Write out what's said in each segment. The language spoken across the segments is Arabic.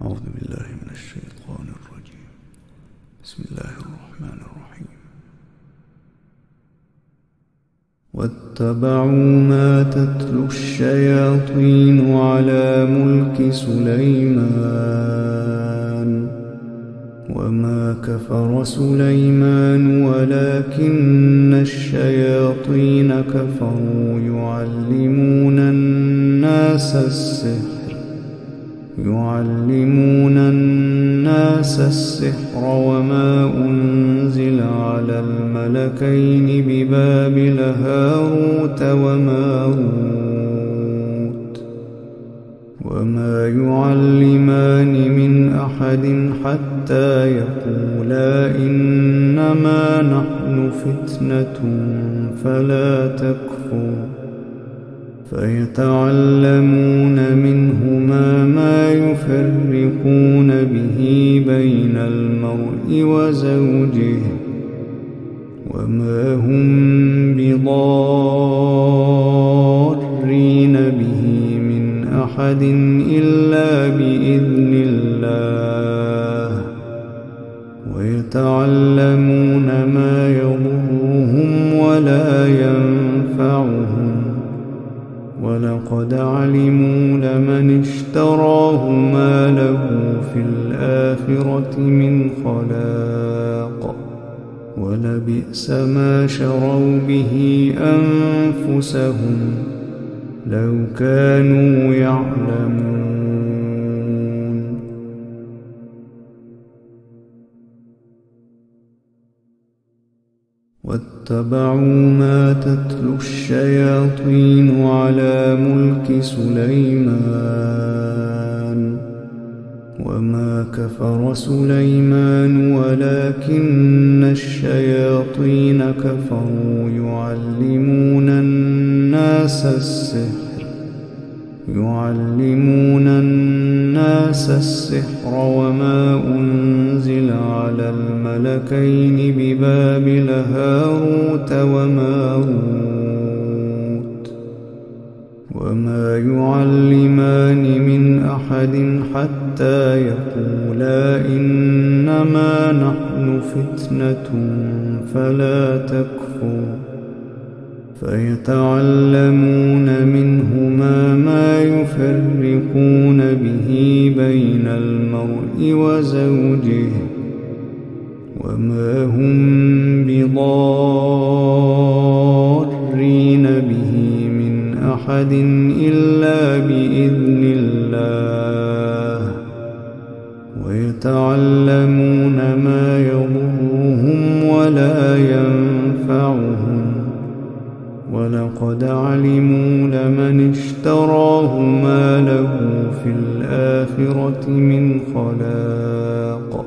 أعوذ بالله من الشيطان الرجيم. بسم الله الرحمن الرحيم. واتبعوا ما تتلو الشياطين على ملك سليمان وما كفر سليمان ولكن الشياطين كفروا يعلمون الناس السحر وما أنزل على الملكين ببابل هاروت وماروت وما يعلمان من أحد حتى يقولا إنما نحن فتنة فلا تكفر فيتعلمون منهما ما يفرقون به بين المرء وزوجه وما هم بضارين به من أحد إلا بإذن الله ويتعلمون ما يضرهم ولا ينفعهم ولقد علموا لمن اشتراه ما له في الآخرة من خلاق ولبئس ما شروا به أنفسهم لو كانوا يعلمون. واتبعوا ما تتلو الشياطين على ملك سليمان وما كفر سليمان ولكن الشياطين كفروا يعلمون الناس السحر وما أنزل على الملكين ببابل هاروت وماروت وما يعلمان من أحد حتى يقولا إنما نحن فتنة فلا تكفر فيتعلمون منهما ما يفرقون به بين المرء وزوجه وما هم بضارين به من أحد إلا بإذن الله ويتعلمون ما يضرهم ولا ينفعهم ولقد علموا لمن اشتراه ما له في الآخرة من خلاق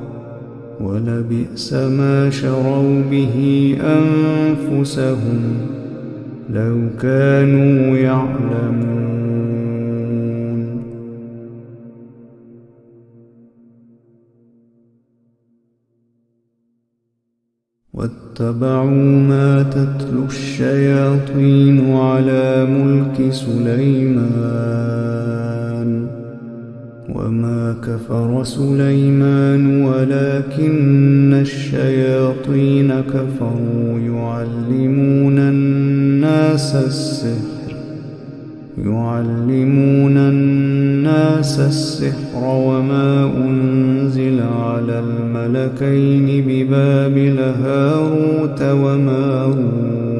ولبئس ما شروا به أنفسهم لو كانوا يعلمون. واتبعوا ما تتلو الشياطين على ملك سليمان وما كفر سليمان ولكن الشياطين كفروا يعلمون الناس السحر وما أنزل على الملكين ببابل هاروت وماروت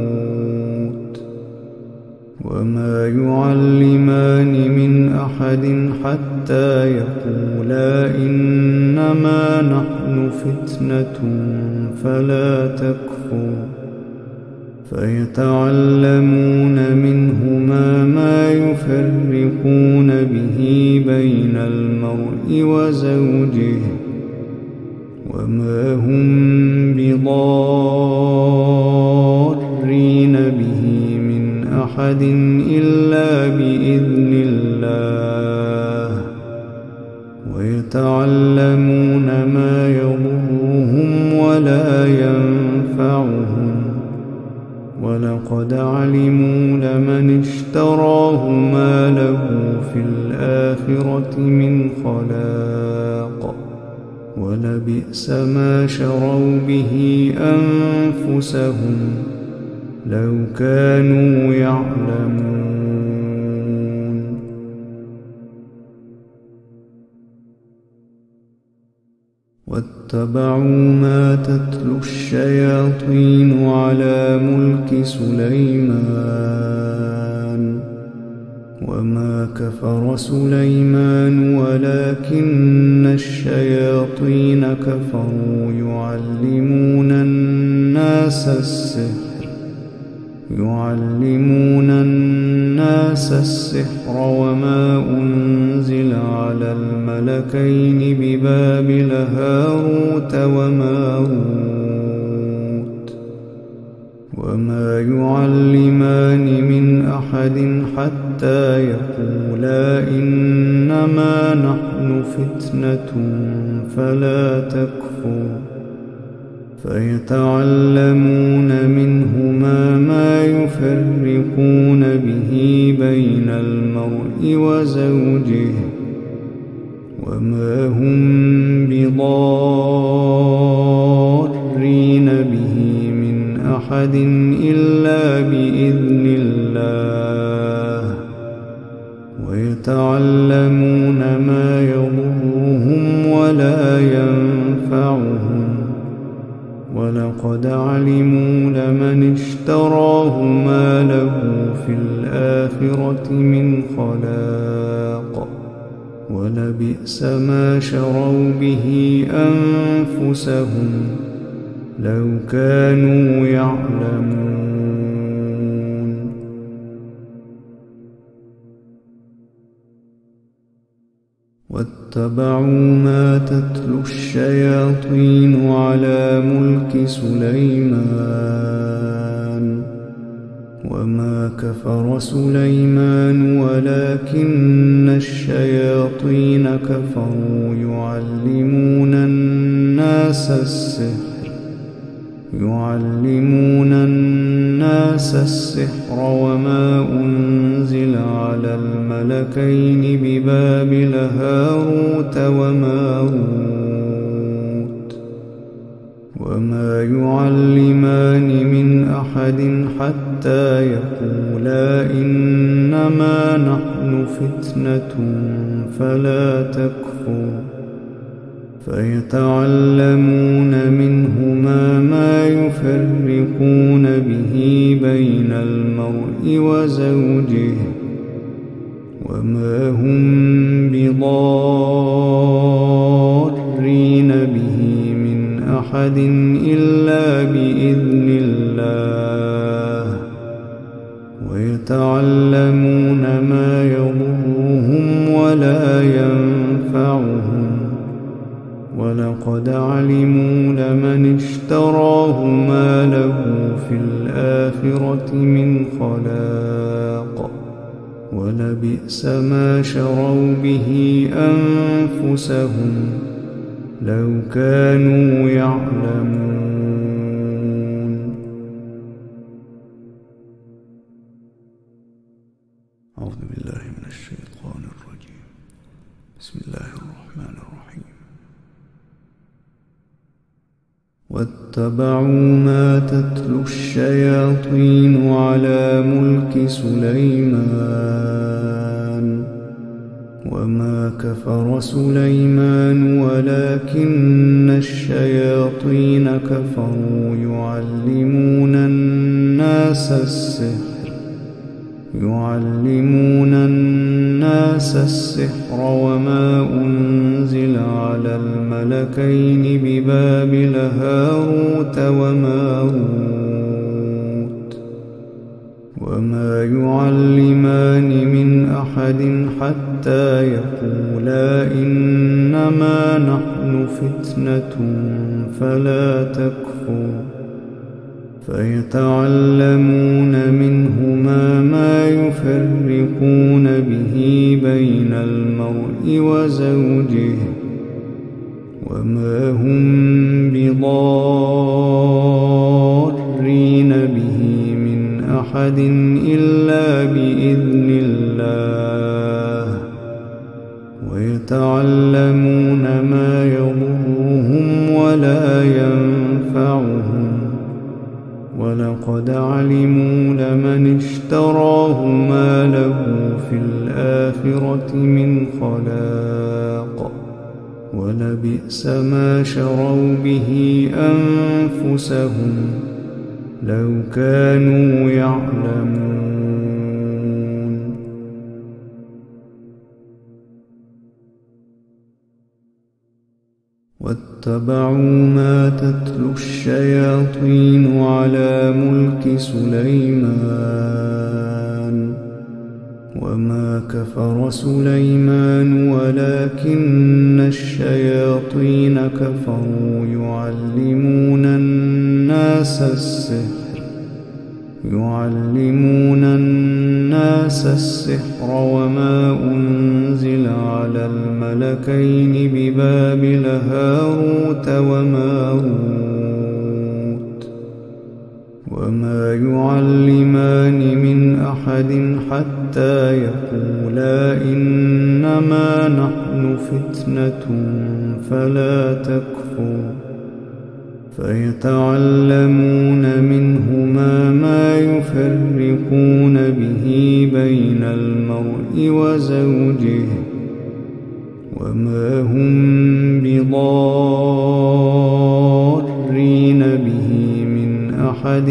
وما يعلمان من أحد حتى يقولا إنما نحن فتنة فلا تكفر فيتعلمون منهما ما يفرقون به بين المرء وزوجه وما هم بضارين به من أحد إلا بإذن الله ويتعلمون ما يضرهم ولا ينفعهم ولقد علموا لمن اشتراه ما له في الآخرة من خلاق ولبئس ما شروا به أنفسهم لو كانوا يعلمون. واتبعوا ما تتلو الشياطين على ملك سليمان وما كفر سليمان ولكن الشياطين كفروا يعلمون الناس السحر وما أنزل على الملكين ببابل هاروت وماروت وما يعلمان من أحد حتى يقولا إنما نحن فتنة فلا تكفر فيتعلمون منهما ما يفرقون به بين المرء وزوجه وما هم بضارين به من أحد إلا بإذن الله ويتعلمون ما يضرهم ولا ينفعهم ولقد علموا لمن اشتراه ما له في الآخرة من خلاق ولبئس ما شروا به أنفسهم لو كانوا يعلمون. واتبعوا ما تتلو الشياطين على ملك سليمان وما كفر سليمان ولكن الشياطين كفروا يعلمون الناس السحر وما أنزل على الملكين ببابل هاروت وماروت وما يعلمان من أحد حتى يقولا إنما نحن فتنة فلا تكفر فيتعلمون منهما ما يفرقون به بين المرء وزوجه وما هم بضارين به من أحد إلا بإذن الله ويتعلمون ما يضرهم ولا ينفعهم ولقد علموا لمن اشتراه ما له في الآخرة من خلاق ولبئس ما شروا به أنفسهم لو كانوا يعلمون. أعوذ بالله من الشيطان الرجيم. بسم الله الرحمن الرحيم. واتبعوا ما تتلو الشياطين على ملك سليمان وما كفر سليمان ولكن الشياطين كفروا يعلمون الناس السحر وما أنزل على الملكين ببابل هاروت وماروت وما يعلمان من أحد حتى يقولا إنما نحن فتنة فلا تكفر فيتعلمون منهما ما يفرقون به بين المرء وزوجه وما هم بضارين به من أحد إلا بإذن الله، ويتعلمون ما يضرهم ولا ينفعهم، ولقد علموا لمن اشتراه ما له في الآخرة من خلاق، ولبئس ما شروا به أنفسهم لو كانوا يعلمون. واتبعوا ما تتلو الشياطين على ملك سليمان، وما كفر سليمان ولكن الشياطين كفروا يعلمون الناس السحر وما أنزل على الملكين ببابل هاروت وماروت، وما يعلمان من أحد حتى يقولا إنما نحن فتنة فلا تكفر، فيتعلمون منهما ما يفرقون به بين المرء وزوجه، وما هم بضارين به من أحد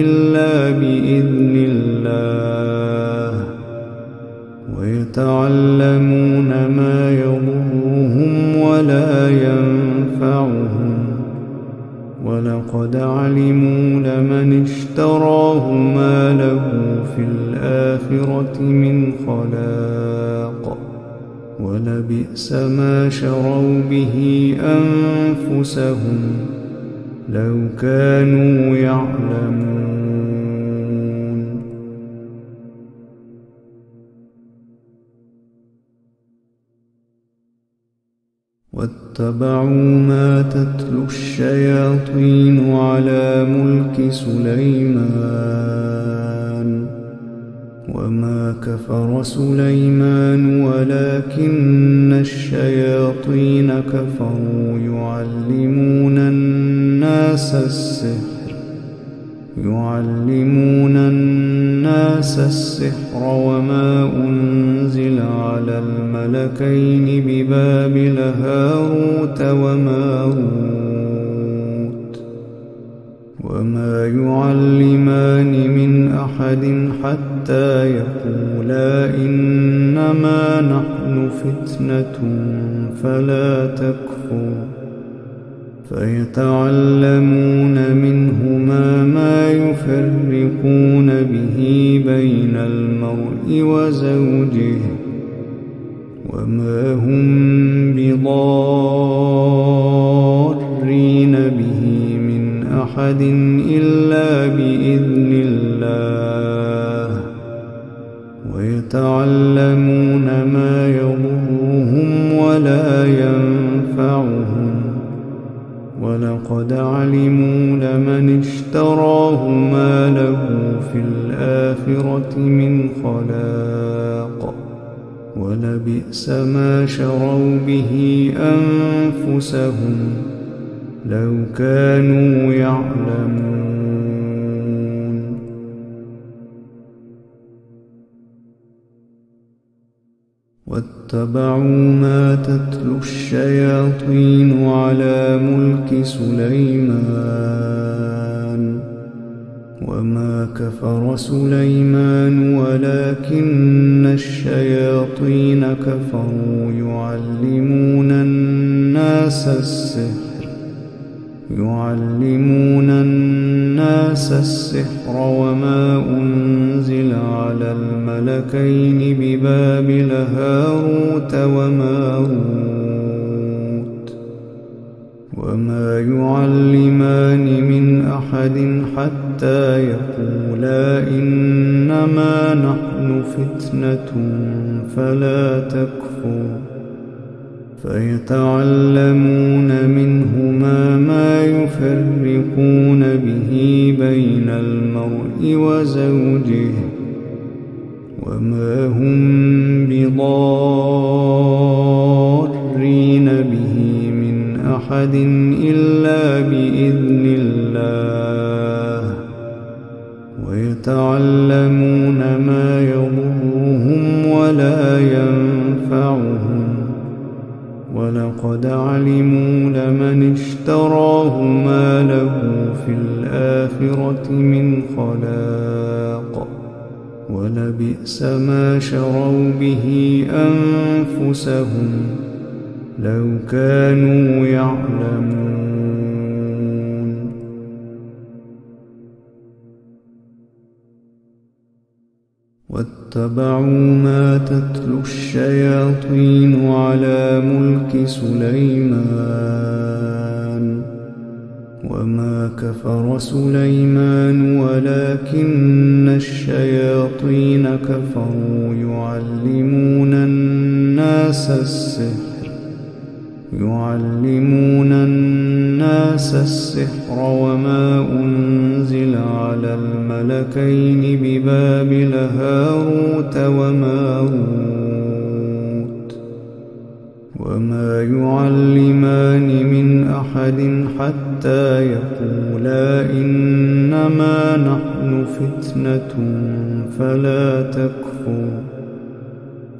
إلا بإذن الله، ويتعلمون ما يضرهم ولا ينفعهم، ولقد علموا لمن اشتراه ما له في الآخرة من خلاق، ولبئس ما شروا به أنفسهم لو كانوا يعلمون. واتبعوا ما تتلو الشياطين على ملك سليمان، وما كفر سليمان ولكن الشياطين كفروا يعلمون الناس السحر وما أنزل على الملكين ببابل هاروت وماروت، وما يعلمان من أحد حتى يقولا إنما نحن فتنة فلا تكفر، فيتعلمون منهما ما يفرقون به بين المرء وزوجه، وما هم بضارين به من أحد إلا بإذن الله، ويتعلمون ما يضرهم ولا ينفعهم، ولقد علموا لمن اشتراه ما له في الآخرة من خلاق، ولبئس ما شروا به أنفسهم لو كانوا يعلمون. واتبعوا ما تتلو الشياطين على ملك سليمان، وما كفر سليمان ولكن الشياطين كفروا يعلمون الناس السحر وما أنزل على الملكين ببابل هاروت وماروت، وما يعلمان من أحد حتى يقولا إنما نحن فتنة فلا تكفر، فيتعلمون منهما ما يفرقون به بين المرء وزوجه وما هم بضارين به من أحد إلا بإذن الله ويتعلمون ما يضرهم ولا ينفعهم ولقد علموا لمن اشتراه ما له في الآخرة من خلاق ولبئس ما شروا به أنفسهم لو كانوا يعلمون واتبعوا ما تتلو الشياطين على ملك سليمان وما كفر سليمان ولكن الشياطين كفروا يعلمون الناس السحر وما أنزل على الملكين ببابل هاروت وماروت وما يعلمان من أحد حتى يقولا إنما نحن فتنة فلا تكفر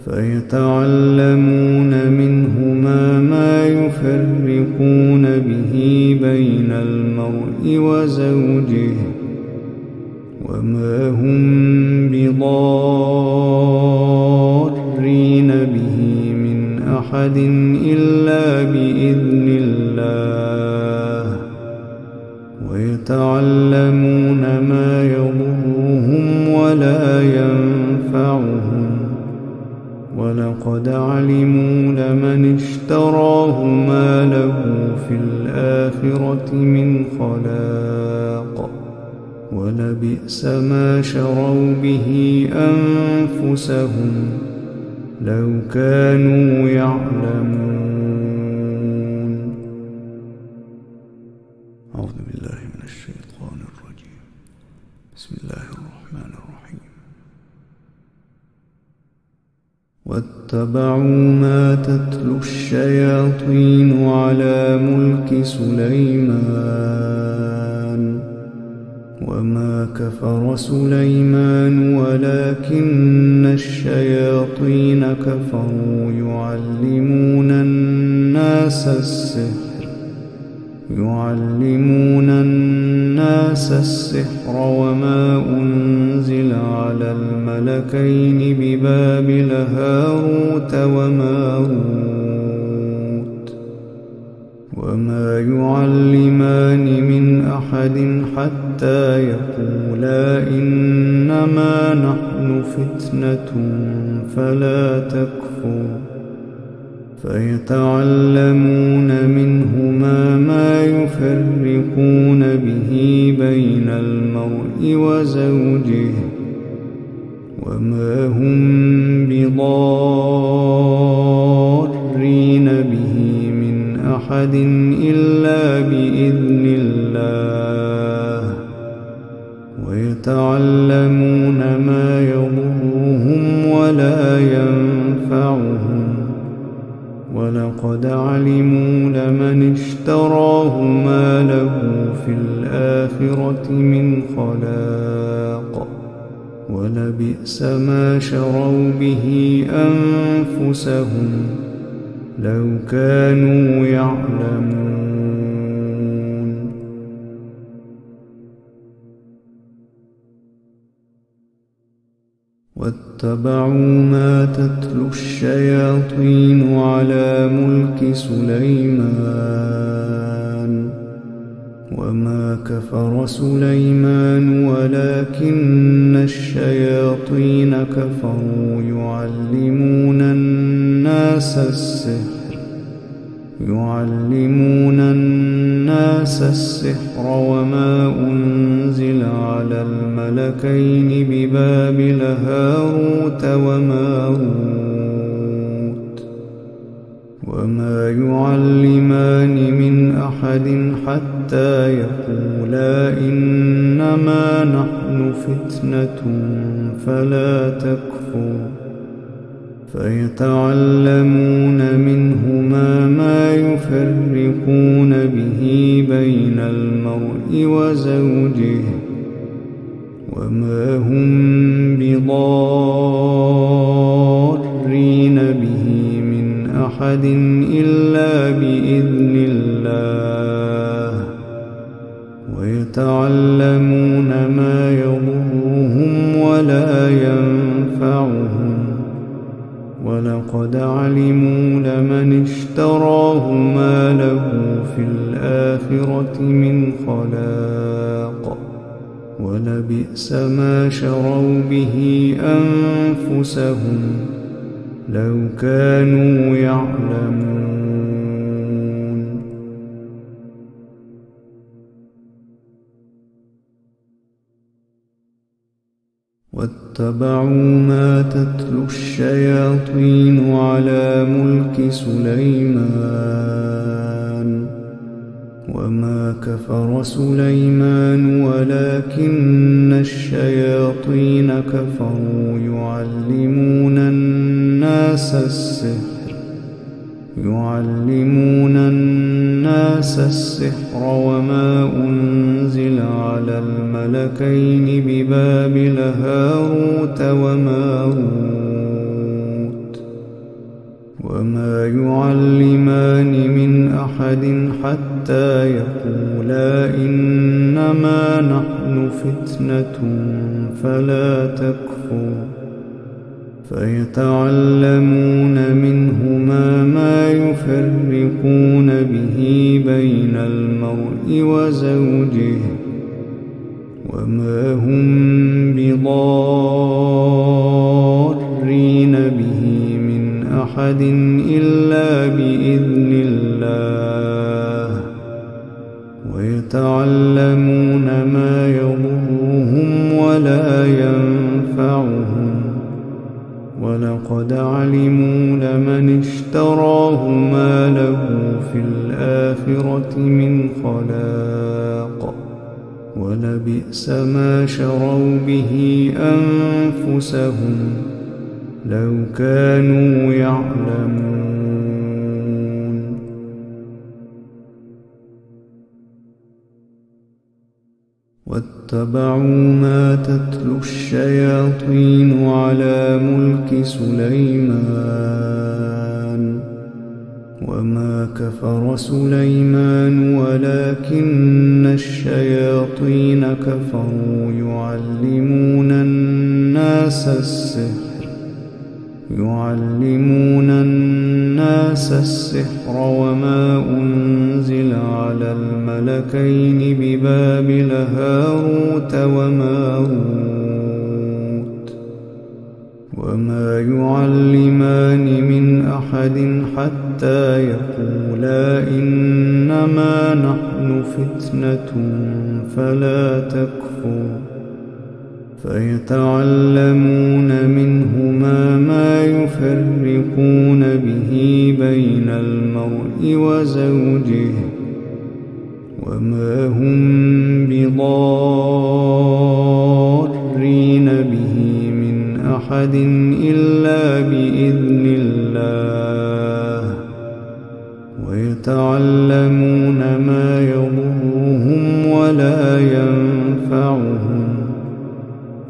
فيتعلمون منهما ما يفرقون به بين المرء وزوجه وما هم بضارين به من أحد إلا بإذن الله ويتعلمون ما يضرهم ولا ينفعهم ولقد علموا لمن اشتراه ما له في الآخرة من خلاق ولبئس ما شروا به أنفسهم لو كانوا يعلمون. أعوذ بالله من الشيطان الرجيم. بسم الله الرحمن الرحيم. واتبعوا ما تتلو الشياطين على ملك سليمان وما كفر سليمان ولكن الشياطين كفروا يعلمون الناس السحر وما أنزل على الملكين ببابل هاروت وماروت وما يعلمان من أحد حتى يقولا إنما نحن فتنة فلا تكفر فيتعلمون منهما ما يفرقون به بين المرء وزوجه وما هم بضارين به من أحد إلا بإذن الله ويتعلمون ما يضرهم ولا ينفعهم ولقد علموا لمن اشتراه ما له في الآخرة من خلاق ولبئس ما شروا به أنفسهم لو كانوا يعلمون. واتبعوا ما تتلو الشياطين على ملك سليمان وما كفر سليمان ولكن الشياطين كفروا يعلمون الناس السحر وما أنزل على الملكين ببابل هاروت وماروت وما يعلمان من أحد حتى يقولا إنما نحن فتنة فلا تكفر فيتعلمون منهما ما يفرقون به بين المرء وزوجه وما هم بضارين به من أحد إلا بإذن الله ويتعلمون ما يضرهم ولا ينفعهم ولقد علموا لمن اشتراه ما له في الآخرة من خلاق ولبئس ما شروا به أنفسهم لو كانوا يعلمون واتبعوا ما تتلو الشياطين على ملك سليمان وما كفر سليمان ولكن الشياطين كفروا يعلمون الناس السحر وما أنزل على الملكين ببابل هاروت وماروت وما يعلمان من أحد حتى يقولا إنما نحن فتنة فلا تكفر فيتعلمون منهما ما يفرقون به بين المرء وزوجه وما هم بضارين به من أحد إلا بإذن الله ويتعلمون ما يضرهم ولا ينفعهم ولقد علموا لمن اشتراه ما له في الآخرة من خلاق ولبئس ما شروا به أنفسهم لو كانوا يعلمون واتبعوا ما تتلو الشياطين على ملك سليمان وما كفر سليمان ولكن الشياطين كفروا يعلمون الناس السحر وما أنزل على الملكين ببابل هاروت وماروت وما يعلمان من أحد حتى يقولا إنما نحن فتنة فلا تكفر فيتعلمون منهما ما يفرقون به بين المرء وزوجه وما هم بضارين به من أحد إلا بإذن الله ويتعلمون ما يضرهم ولا ينفعهم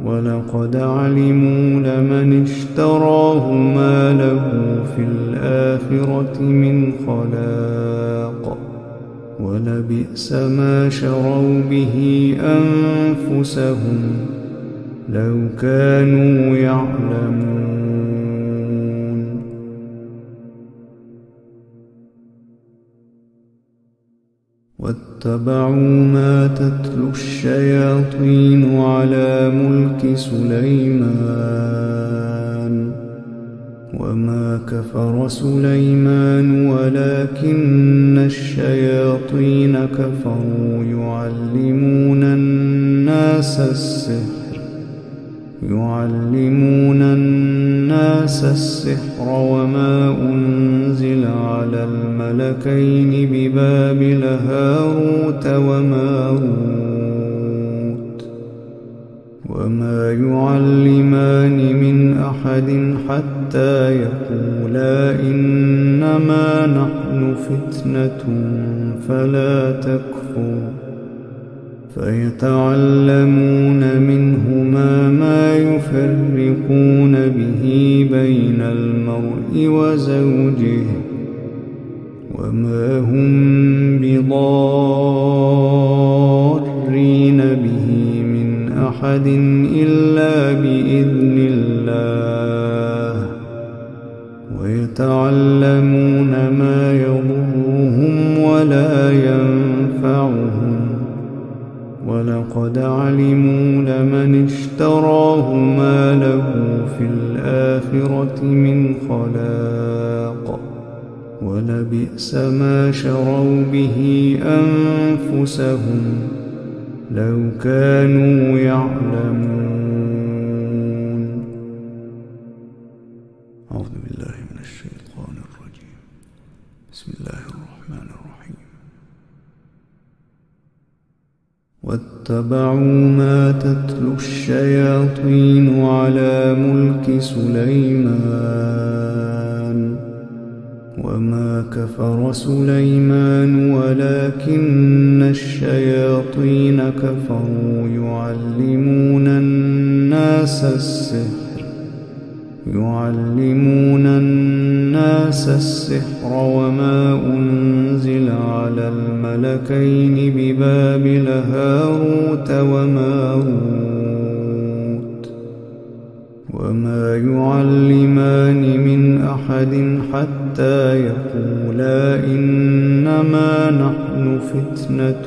ولقد علموا لمن اشتراه ما له في الآخرة من خلاق ولبئس ما شروا به أنفسهم لو كانوا يعلمون واتبعوا ما تتلو الشياطين على ملك سليمان وما كفر سليمان ولكن الشياطين كفروا يعلمون الناس يعلمون الناس السحر وما أنزل على الملكين ببابل هاروت وماروت وما يعلمان من أحد حتى يقولا إنما نحن فتنة فلا تكفر فيتعلمون منهما ما يفرقون به بين المرء وزوجه وما هم بضارين به من أحد إلا بإذن الله ويتعلمون ما يضرهم ولا ينفعهم ولقد علموا لمن اشتراه ما له في الآخرة من خلاق ولبئس ما شروا به أنفسهم لو كانوا يعلمون. أعوذ بالله من الشيطان الرجيم. بسم الله الرحمن الرحيم. واتبعوا ما تتلو الشياطين على ملك سليمان وما كفر سليمان ولكن الشياطين كفروا يعلمون الناس السحر وما أنزل على الملكين ببابل هاروت وماروت وما يعلمان من أحد حتى يقولا إنما نحن فتنة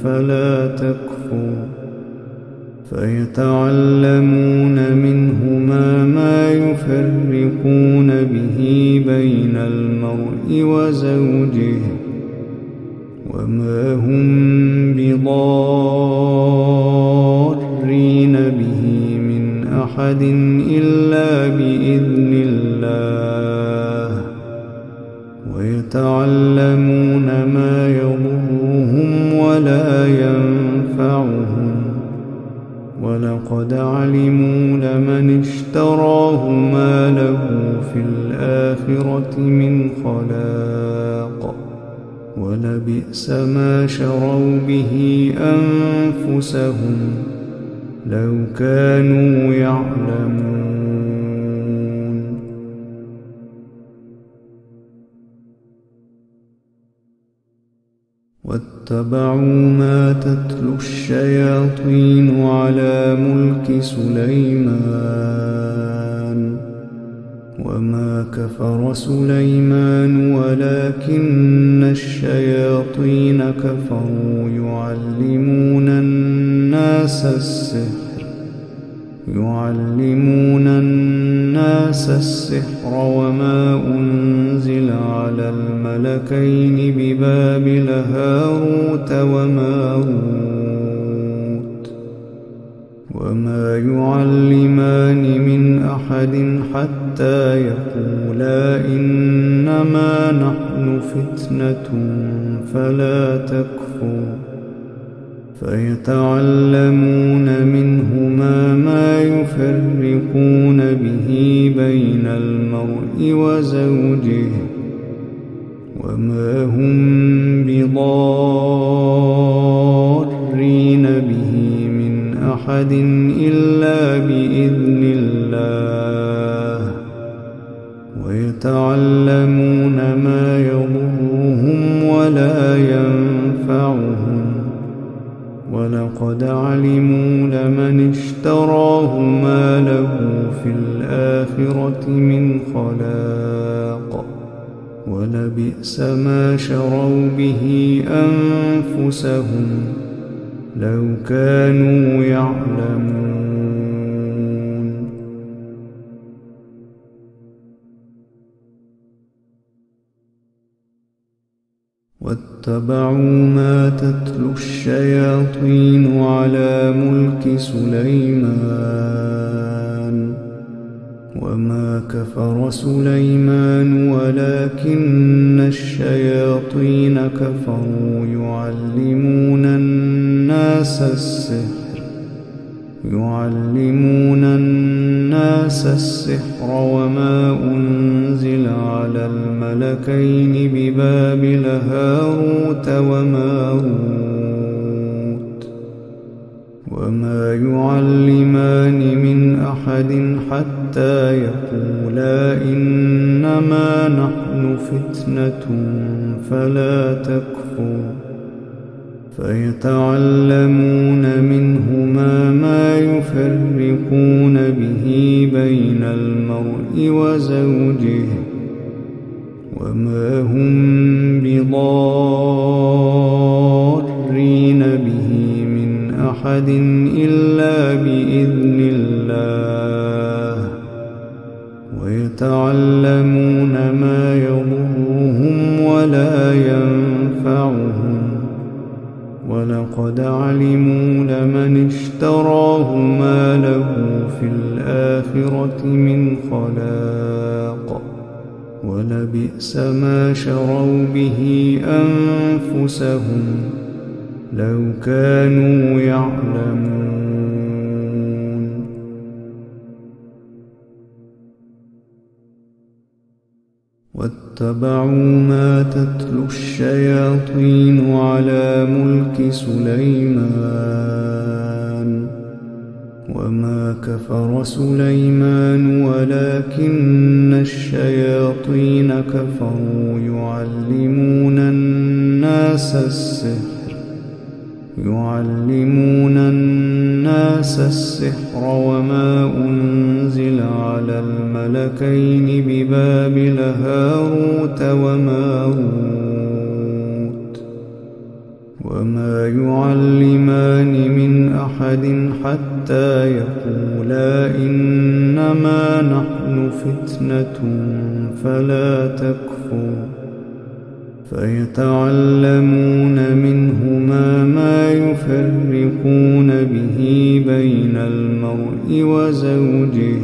فلا تكفر فيتعلمون منهما ما يفرقون به بين المرء وزوجه وما هم بضارين به من أحد إلا بإذن الله ويتعلمون ما يضرهم ولا ينفعهم ولقد علموا لمن اشتراه ما له في الآخرة من خلاق ولبئس ما شروا به أنفسهم لو كانوا يعلمون. واتبعوا ما تتلو الشياطين على ملك سليمان وما كفر سليمان ولكن الشياطين كفروا يعلمون الناس السحر وما أنزل على الملكين ببابل هاروت وماروت وما يعلمان من أحد حتى يقولا إنما نحن فتنة فلا تكفر فيتعلمون منهما ما يفرقون به بين المرء وزوجه وما هم بضارين به من أحد إلا بإذن الله ويتعلمون ما يضرهم ولا ينفعهم ولقد علموا لمن اشتراه ما له في الآخرة من خلاق ولبئس ما شروا به أنفسهم لو كانوا يعلمون. واتبعوا ما تتلو الشياطين على ملك سليمان وما كفر سليمان ولكن الشياطين كفروا يعلمون الناس السحر وما أنزل على الملكين ببابل هاروت وماروت وما يعلمان من أحد حتى يقولا إنما نحن فتنة فلا تكفر فيتعلمون منهما ما يفرقون به بين المرء وزوجه وما هم بضارين به من أحد إلا بإذن الله ويتعلمون ما يضرهم ولا ينفعهم ولقد علموا لمن اشتراه ما له في الآخرة من خلاق ولبئس ما شروا به أنفسهم لو كانوا يعلمون واتبعوا ما تتلو الشياطين على ملك سليمان وما كفر سليمان ولكن الشياطين كفروا يعلمون الناس السحر وما أنزل على الملكين ببابل هاروت وماروت وما يعلمان من أحد حتى يقولا إنما نحن فتنة فلا تكفر فيتعلمون منهما ما يفرقون به بين المرء وزوجه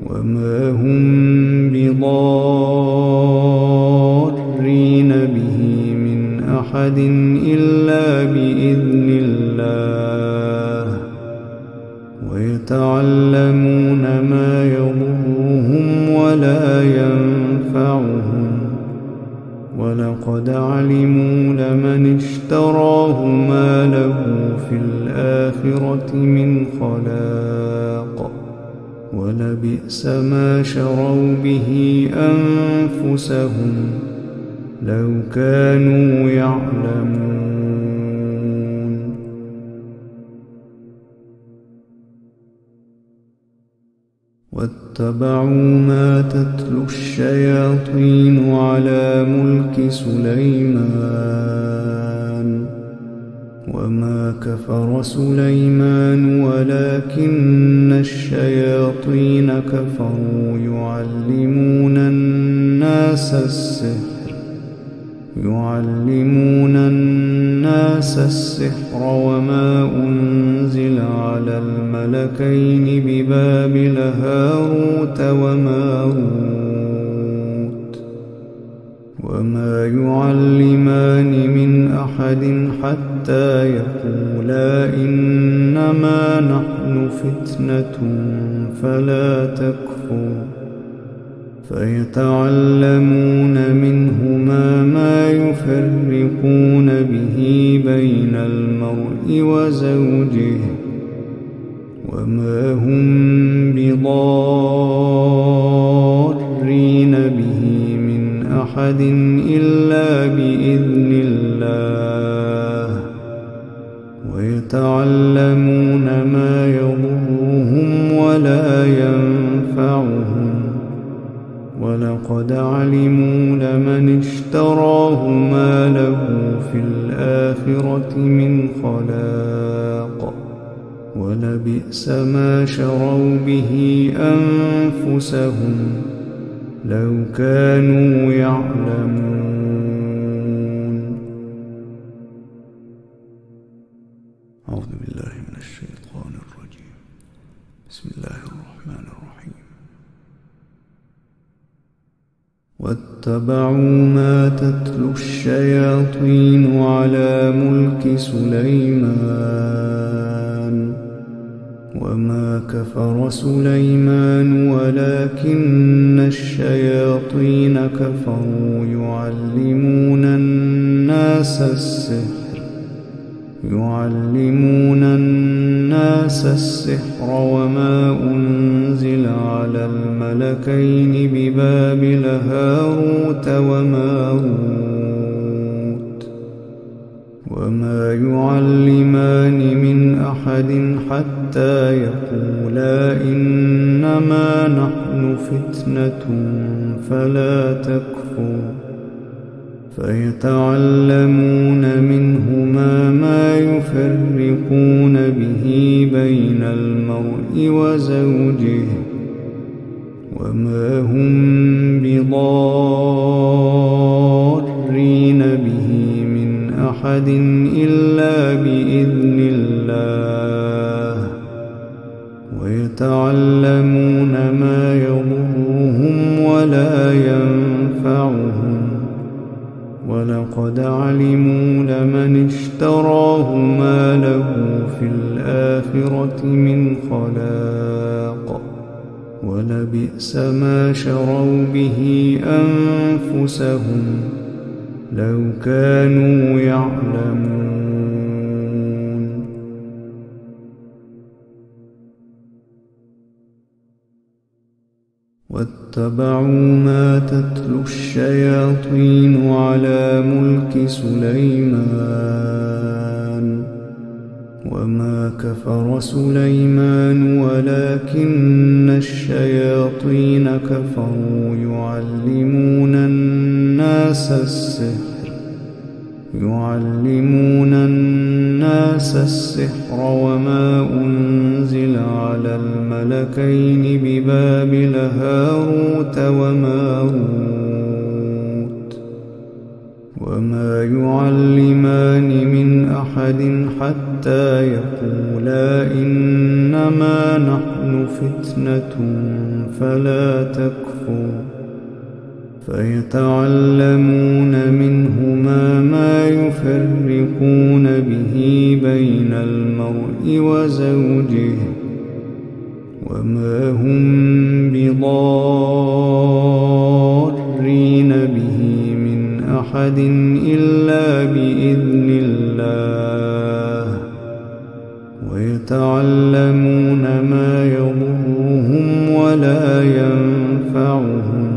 وما هم بضارين به من أحد إلا بإذن الله ويتعلمون ما يضرهم ولا ينفعهم ولقد علموا لمن اشتراه ما له في الآخرة من خلاق ولبئس ما شروا به أنفسهم لو كانوا يعلمون واتبعوا ما تتلو الشياطين على ملك سليمان وما كفر سليمان ولكن الشياطين كفروا يعلمون الناس السحر وما أنزل على الملكين ببابل هاروت وماروت وما يعلمان من أحد حتى يقولا إنما نحن فتنة فلا تكفر فيتعلمون منهما ما يفرقون به بين المرء وزوجه وما هم بضارين به من أحد إلا بإذن الله ويتعلمون ما يضرهم ولا ينفعهم ولقد علموا لمن اشتراه ما له في الآخرة من خلاق ولبئس ما شروا به أنفسهم لو كانوا يعلمون واتبعوا ما تتلو الشياطين على ملك سليمان وما كفر سليمان ولكن الشياطين كفروا يعلمون الناس السحر وما أنزل على الملكين ببابل هاروت وماروت وما يعلمان من أحد حتى يقولا إنما نحن فتنة فلا تكفر فيتعلمون منهما ما يفرقون به بين المرء وزوجه وما هم بضارين به من أحد إلا بإذن الله ويتعلمون ما يضرهم ولا ينفعهم ولقد علموا لمن اشتراه ما له في الآخرة من خلاق ولبئس ما شروا به أنفسهم لو كانوا يعلمون واتبعوا ما تتلو الشياطين على ملك سليمان وما كفر سليمان ولكن الشياطين كفروا يعلمون الناس السحر وما أنزل على الملكين ببابل هاروت وماروت وما يعلمان من أحد حتى يقولا إنما نحن فتنة فلا تكفر فيتعلمون منهما ما يفرقون به بين المرء وزوجه وما هم بضارين به من أحد إلا بإذن الله ويتعلمون ما يضرهم ولا ينفعهم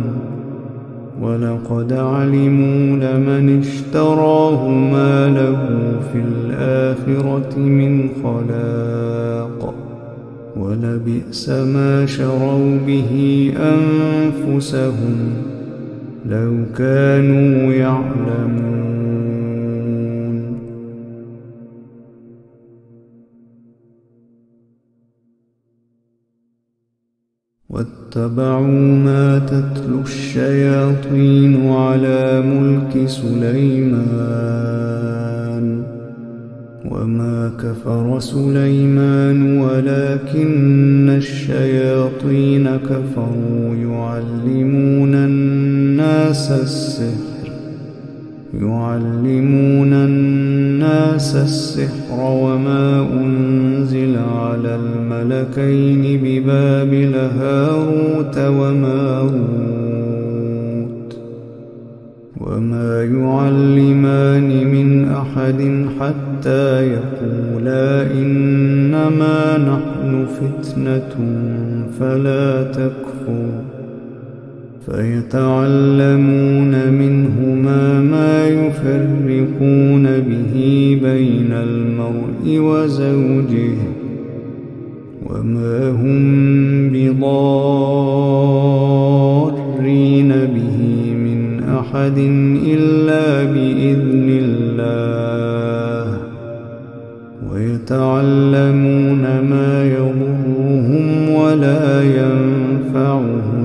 ولقد علموا لمن اشتراه ما له في الآخرة من خلاق ولبئس ما شروا به أنفسهم لو كانوا يعلمون واتبعوا ما تتلو الشياطين على ملك سليمان وما كفر سليمان ولكن الشياطين كفروا يعلمون الناس السحر وما أنزل على الملكين ببابل هاروت وماروت وما يعلمان من أحد حتى يقولا إنما نحن فتنة فلا تكفر فيتعلمون منهما ما يفرقون به بين المرء وزوجه وما هم بضارين به من أحد إلا بإذن الله ويتعلمون ما يضرهم ولا ينفعهم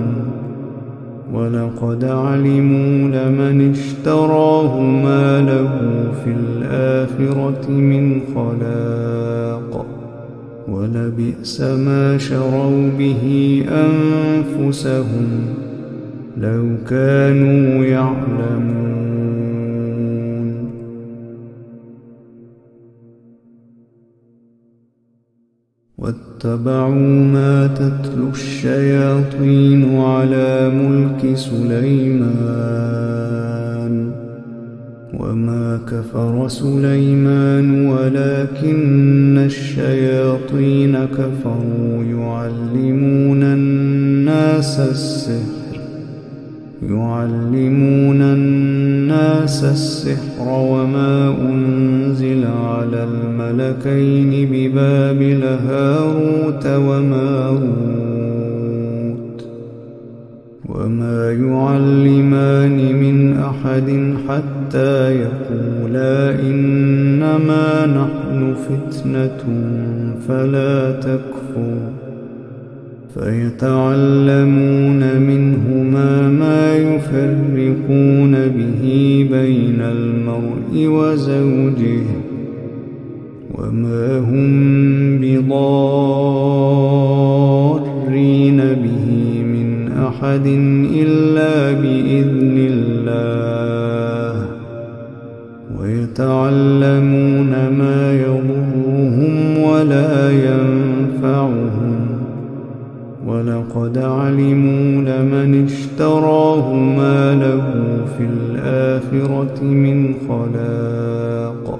ولقد علموا لمن اشتراه ما له في الآخرة من خلاق ولبئس ما شروا به أنفسهم لو كانوا يعلمون. واتبعوا ما تتلو الشياطين على ملك سليمان وما كفر سليمان ولكن الشياطين كفروا يعلمون الناس السحر وما أنزل على الملكين ببابل هاروت وماروت وما يعلمان من أحد حتى يقولا إنما نحن فتنة فلا تكفر فيتعلمون منهما ما يفرقون به بين المرء وزوجه وما هم بضارين به من أحد إلا بإذن الله ويتعلمون ما يضرهم ولا ينفعهم ولقد علموا لمن اشتراه ما له في الآخرة من خلاق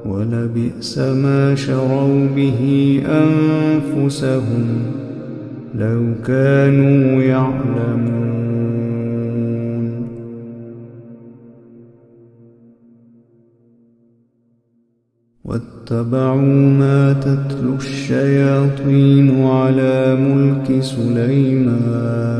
ولبئس ما شروا به أنفسهم لو كانوا يعلمون. واتبعوا ما تتلو الشياطين على ملك سليمان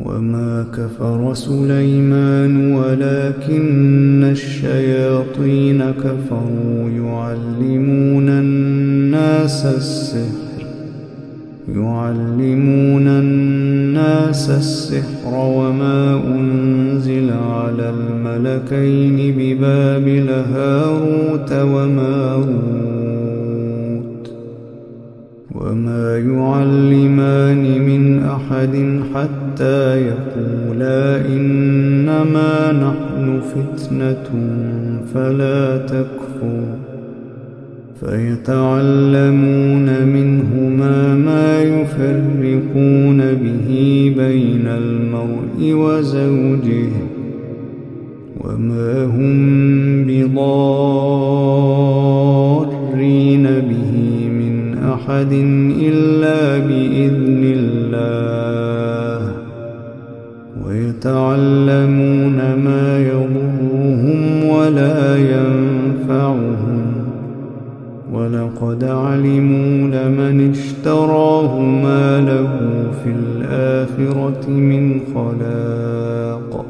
وما كفر سليمان ولكن الشياطين كفروا يعلمون الناس السحر وما أنزل على الملكين ببابل هاروت وماروت وما يعلمان من أحد حتى يقولا إنما نحن فتنة فلا تكفر فيتعلمون منهما ما يفرقون به بين المرء وزوجه وما هم بضارين به من أحد إلا بإذن الله ويتعلمون ما يضرهم ولا ينفعهم ولقد علموا لمن اشتراه ما له في الآخرة من خلاق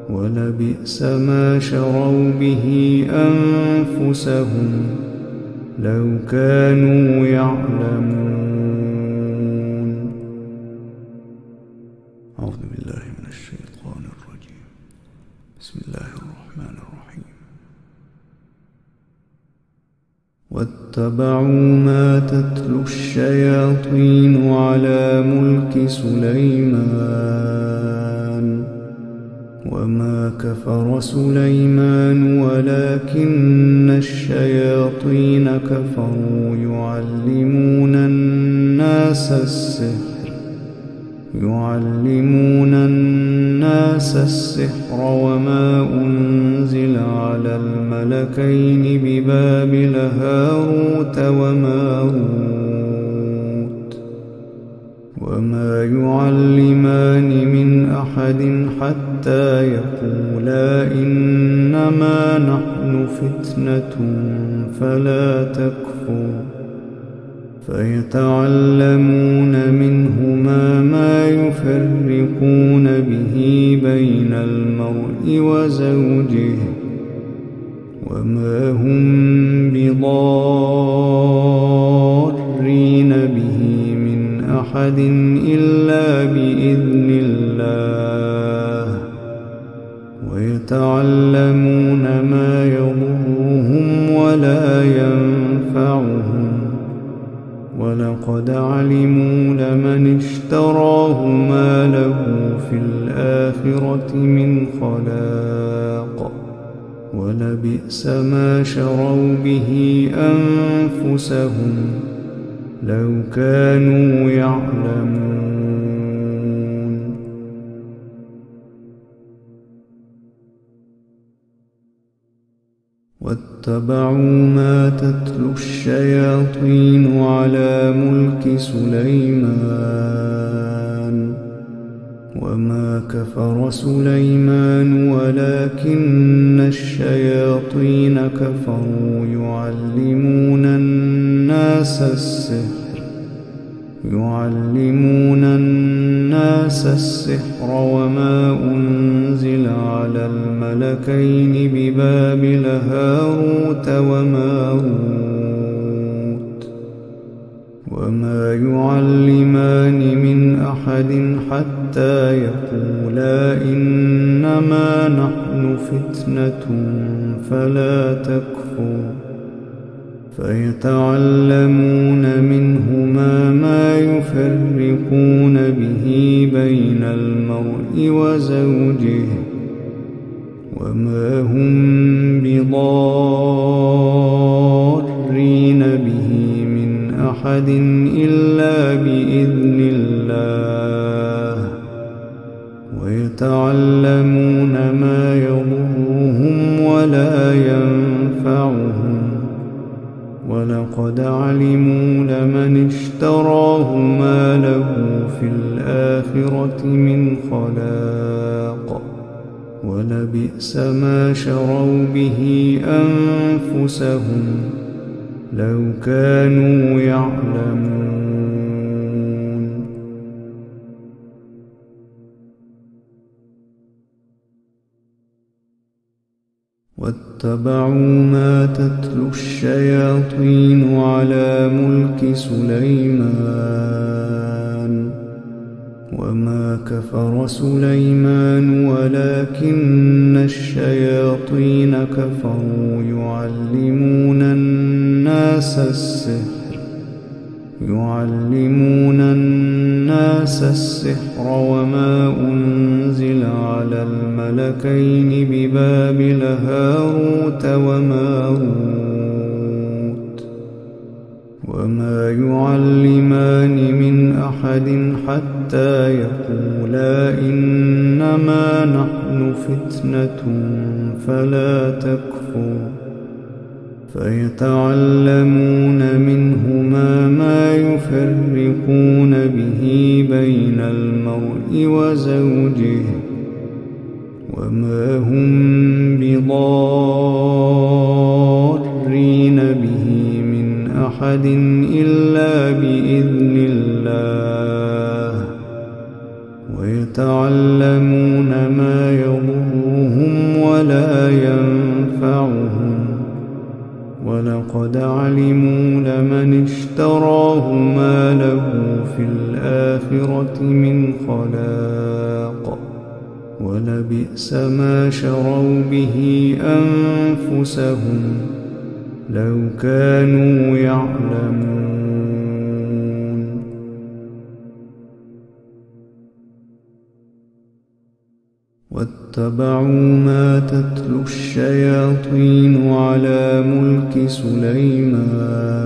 ولبئس ما شروا به أنفسهم لو كانوا يعلمون. أعوذ بالله من الشيطان الرجيم. بسم الله الرحمن الرحيم. واتبعوا ما تتلو الشياطين على ملك سليمان وما كفر سليمان ولكن الشياطين كفروا يعلمون الناس السحر وما أنزل على الملكين ببابل هاروت وماروت وما يعلمان من أحد حتى يقولا إنما نحن فتنة فلا تكفر فيتعلمون منهما ما يفرقون به بين المرء وزوجه وما هم بضارين به من أحد إلا بإذن الله ويتعلمون ما يضرهم ولا ينفعهم ولقد علموا لمن اشتراه ما له في الآخرة من خلاق ولبئس ما شروا به أنفسهم لو كانوا يعلمون. واتبعوا ما تتلو الشياطين على ملك سليمان وما كفر سليمان ولكن الشياطين كفروا يعلمون الناس السحر وما أنزل على الملكين ببابل هاروت وماروت وما يعلمان من أحد حتى يقولا إنما نحن فتنة فلا تكفر فيتعلمون منهما ما يفرقون به بين المرء وزوجه وما هم بضارين به من أحد إلا بإذن الله ويتعلمون ما يضرهم ولا ينفعهم ولقد علموا لمن اشتراه ما له في الآخرة من خلاق ولبئس ما شروا به أنفسهم لو كانوا يعلمون. واتبعوا ما تتلو الشياطين على ملك سليمان وما كفر سليمان ولكن الشياطين كفروا يعلمون الناس السحر وما أنزل على الملكين ببابل هاروت وماروت وما يعلمان من أحد حتى يقولا إنما نحن فتنة فلا تكفر فيتعلمون منهما ما يفرقون به بين المرء وزوجه وما هم بضارين به من أحد إلا بإذن الله ويتعلمون ما يضرهم ولا ينفعهم ولقد علموا لمن اشتراه ما له في الآخرة من خلاق ولبئس ما شروا به أنفسهم لو كانوا يعلمون. واتبعوا ما تتلو الشياطين على ملك سليمان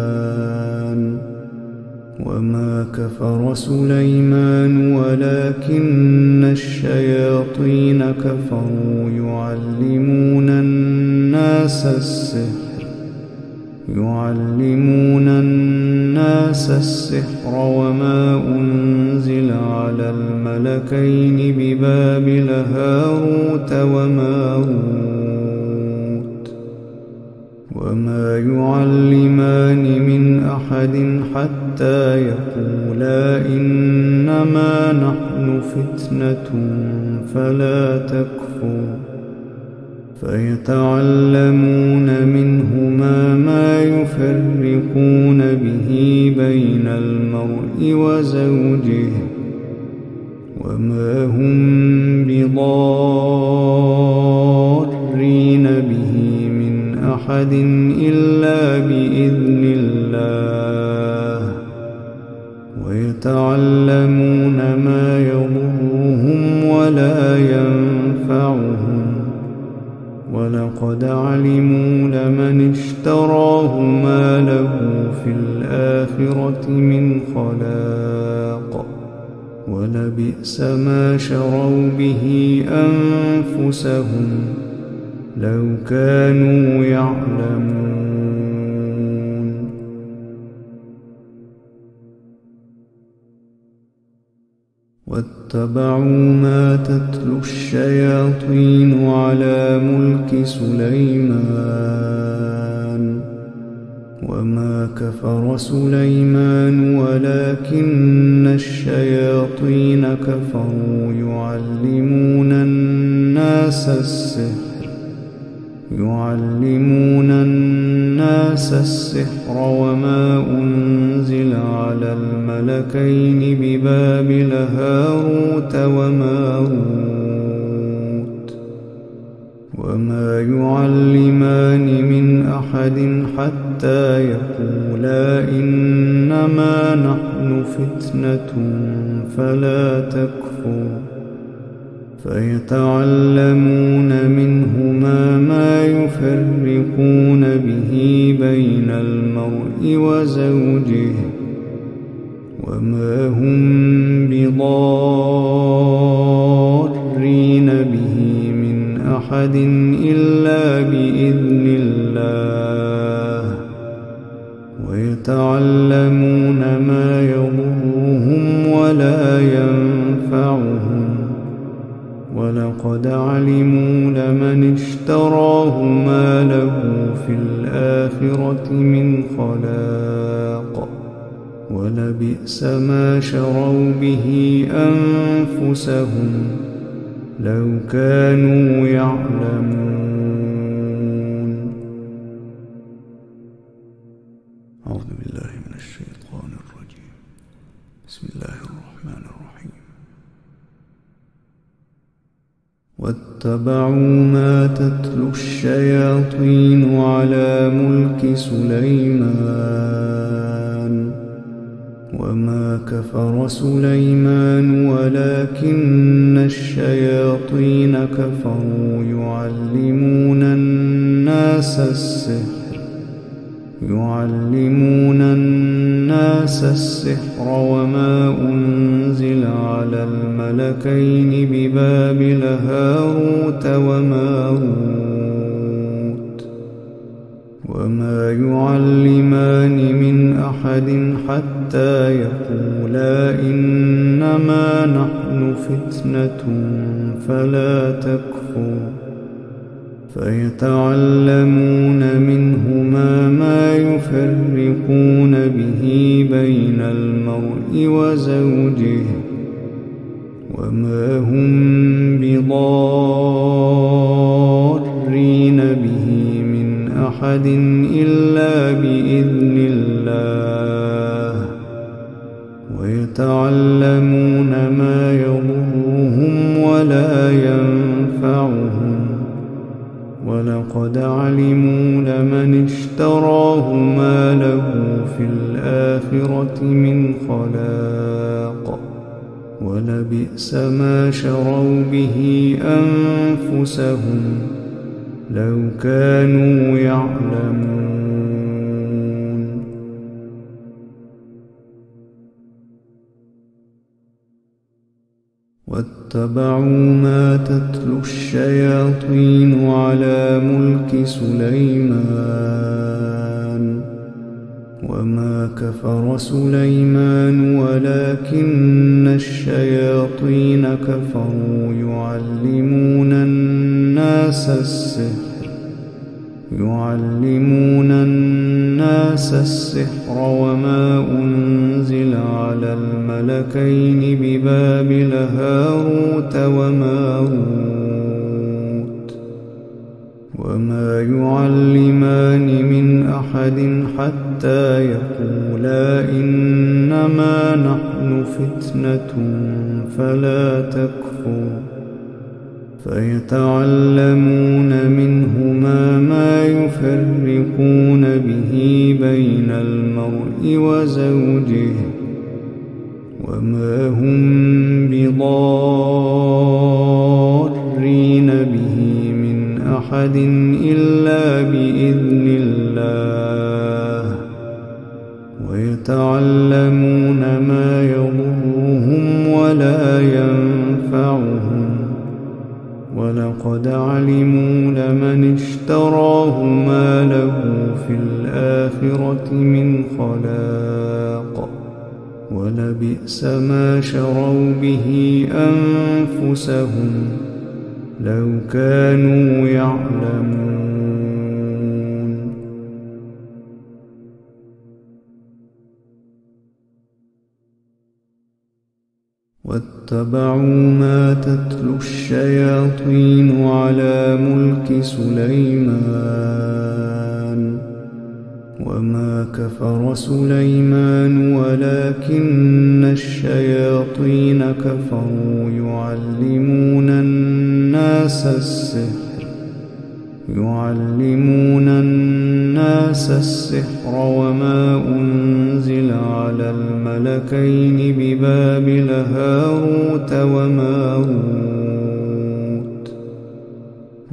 وما كفر سليمان ولكن الشياطين كفروا يعلمون الناس السحر وما أنزل على الملكين ببابل هاروت وماروت وما يعلمان من أحد حتى يقولا إنما نحن فتنة فلا تكفر فيتعلمون منهما ما يفرقون به بين المرء وزوجه وما هم بضارين به من أحد إلا بإذن الله فيتعلمون ما يضرهم ولا ينفعهم ولقد علموا لمن اشتراه ما له في الآخرة من خلاق ولبئس ما شروا به أنفسهم لو كانوا يعلمون واتبعوا ما تتلو الشياطين على ملك سليمان وما كفر سليمان ولكن الشياطين كفروا يعلمون الناس السحر وما أنزل على الملكين ببابل هاروت وماروت وما يعلمان من أحد حتى يقولا إنما نحن فتنة فلا تكفر فيتعلمون منهما ما يفرقون به بين المرء وزوجه وما هم بضارين به من أحد إلا بإذن الله ويتعلمون ما يضرهم ولا ينفعهم ولقد علموا لمن اشتراه ما له في الآخرة من خلاق ولبئس ما شروا به أنفسهم لو كانوا يعلمون. أعوذ بالله من الشيطان الرجيم. بسم الله الرحمن الرحيم. واتبعوا ما تتلو الشياطين على ملك سليمان وما كفر سليمان ولكن الشياطين كفروا يعلمون الناس السحر وما أنزل على الملكين ببابل هاروت وماروت وما يعلمان من أحد حتى يقولا إنما نحن فتنة فلا تكفر فيتعلمون منهما ما يفرقون به بين المرء وزوجه وما هم بضارين به من أحد إلا بإذن الله ويتعلمون ما يضرهم ولا ينفعهم ولقد علموا لمن اشتراه ما له في الآخرة من خلاق ولبئس ما شروا به أنفسهم لو كانوا يعلمون. واتبعوا ما تتلو الشياطين على ملك سليمان وما كفر سليمان ولكن الشياطين كفروا يعلمون الناس السحر وما أنزل على الملكين ببابل هاروت وماروت وما يعلمان من أحد حتى يقولا إنما نحن فتنة فلا تكفر فيتعلمون منهما ما يفرقون به بين المرء وزوجه وما هم بضارين به من أحد إلا بإذن الله، ويتعلمون ما يضرهم ولا ينفعهم، ولقد علموا لمن اشتراه ما له في الآخرة من خلاق، ولبئس ما شروا به أنفسهم لو كانوا يعلمون. واتبعوا ما تتلو الشياطين على ملك سليمان، وما كفر سليمان ولكن الشياطين كفروا يعلمون الناس السحر وما أنزل على الملكين ببابل هاروت وماروت،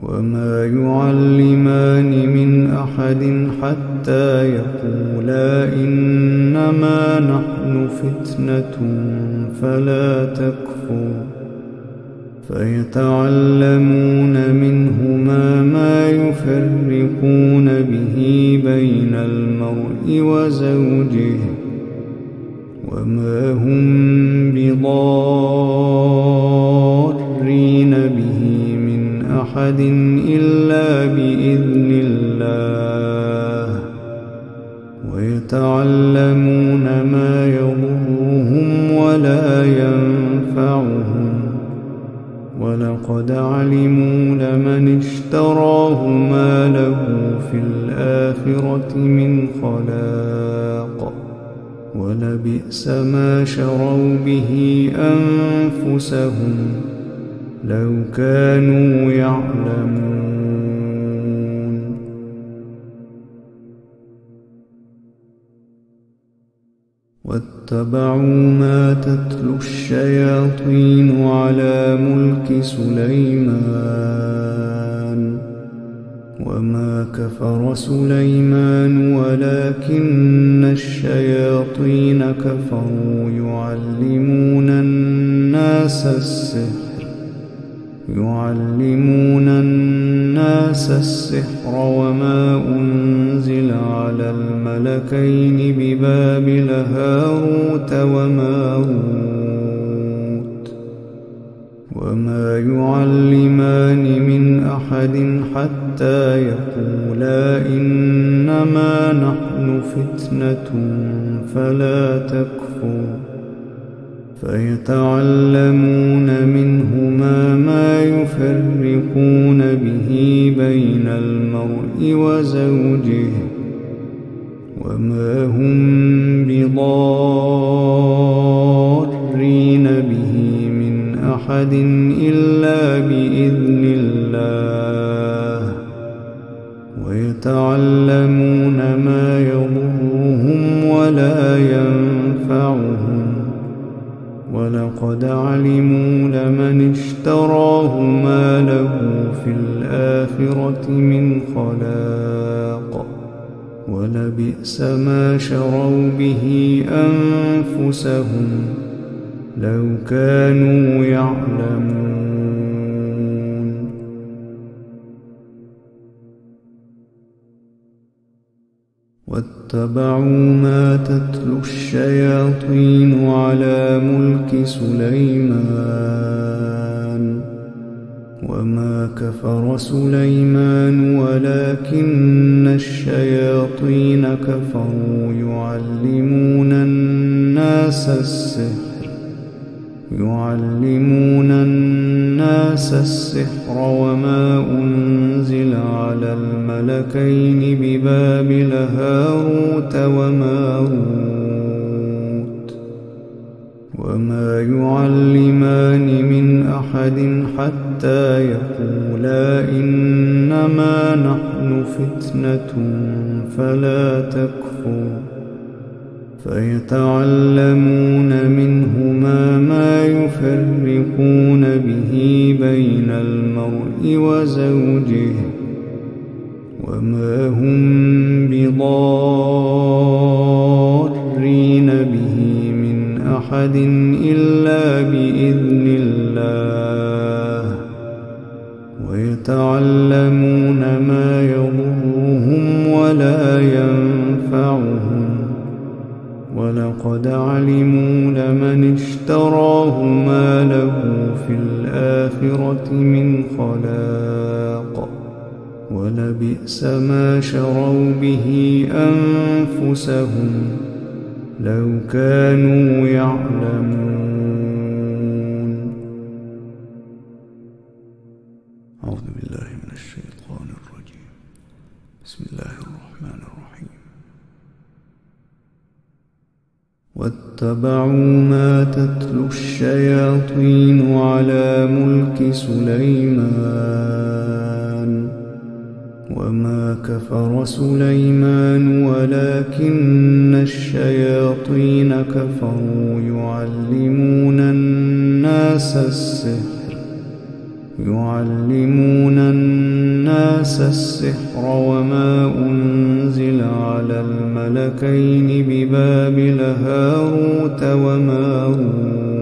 وما يعلمان من أحد حتى يقولا إنما نحن فتنة فلا تكفر، فيتعلمون منهما ما يفرقون به بين المرء وزوجه، وما هم بضارين به من أحد إلا بإذن الله، ويتعلمون ما يضرهم ولا ينفعهم، ولقد علموا لمن اشتراه ما له في الآخرة من خلاق، ولبئس ما شروا به أنفسهم لو كانوا يعلمون. واتبعوا ما تتلو الشياطين على ملك سليمان، وما كفر سليمان ولكن الشياطين كفروا يعلمون الناس السحر وما أنزل على الملكين ببابل هاروت وماروت، وما يعلمان من أحد حتى يقولا إنما نحن فتنة فلا تكفر، فيتعلمون منهما ما يفرقون به بين المرء وزوجه، وما هم بضارين به من أحد إلا بإذن الله، ويتعلمون ما يضرهم ولا ينفعهم، ولقد علموا لمن اشتراه ما له في الآخرة من خلاق، ولبئس ما شروا به أنفسهم لو كانوا يعلمون. واتبعوا ما تتلو الشياطين على ملك سليمان، وما كفر سليمان ولكن الشياطين كفروا يعلمون الناس السحر وما أنزل على الملكين ببابل هاروت وماروت، وما يعلمان من أحد حتى يقولا إنما نحن فتنة فلا تكفر، فيتعلمون منهما ما يفرقون به بين المرء وزوجه وما هم بضارين به من أحد إلا بإذن الله ويتعلمون ما يضرهم ولا ينفعهم ولقد علموا لمن اشتراه ما له في الآخرة من خلاق ولبئس ما شروا به أنفسهم لو كانوا يعلمون. أعوذ بالله من الشيطان الرجيم. بسم الله الرحمن الرحيم. واتبعوا ما تتلو الشياطين على ملك سليمان وما كفر سليمان ولكن الشياطين كفروا يعلمون الناس السحر وما أنزل على الملكين ببابل هاروت وماروت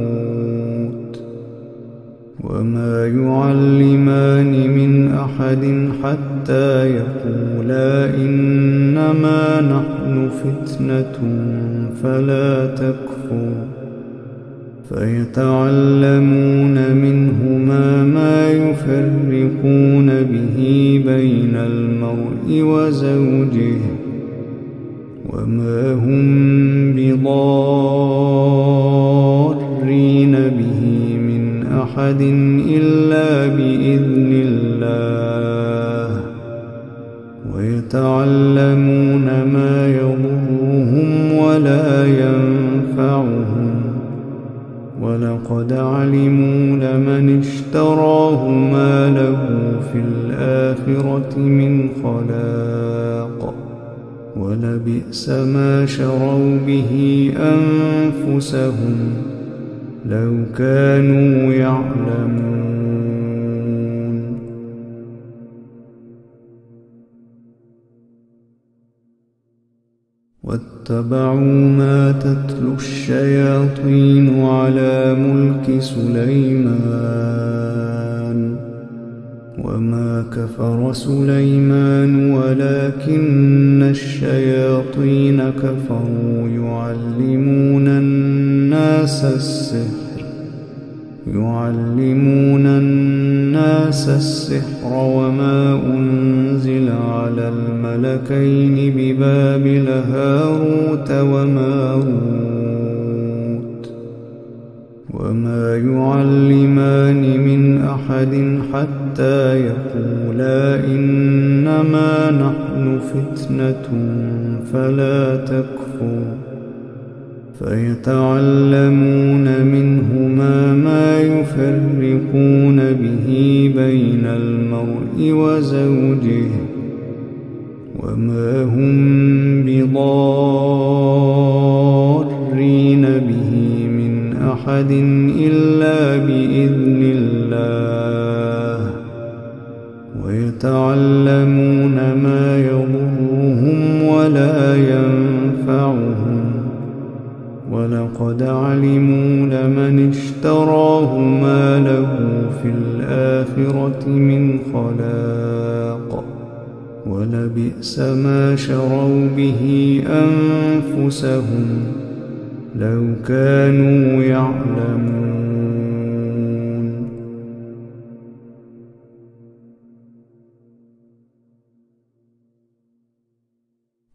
وما يعلمان من أحد حتى يقولا إنما نحن فتنة فلا تكفر فيتعلمون منهما ما يفرقون به بين المرء وزوجه وما هم بضارين به من أحد إلا بإذن الله ويتعلمون ما يضرهم ولا ينفعهم ولقد علموا لمن اشتراه ما له في الآخرة من خلاق ولبئس ما شروا به أنفسهم لو كانوا يعلمون. واتبعوا ما تتلو الشياطين على ملك سليمان وما كفر سليمان ولكن الشياطين كفروا يعلمون الناس السحر وما أنزل على الملكين ببابل هاروت وماروت وما يعلمان من أحد حتى يقولا إنما نحن فتنة فلا تكفر فيتعلمون منهما ما يفرقون به بين المرء وزوجه وما هم بضارين به من أحد إلا بإذن الله ويتعلمون ما يضرهم ولا ينفعهم ولقد علموا لمن اشتراه ما له في الآخرة من خلاق ولبئس ما شروا به أنفسهم لو كانوا يعلمون.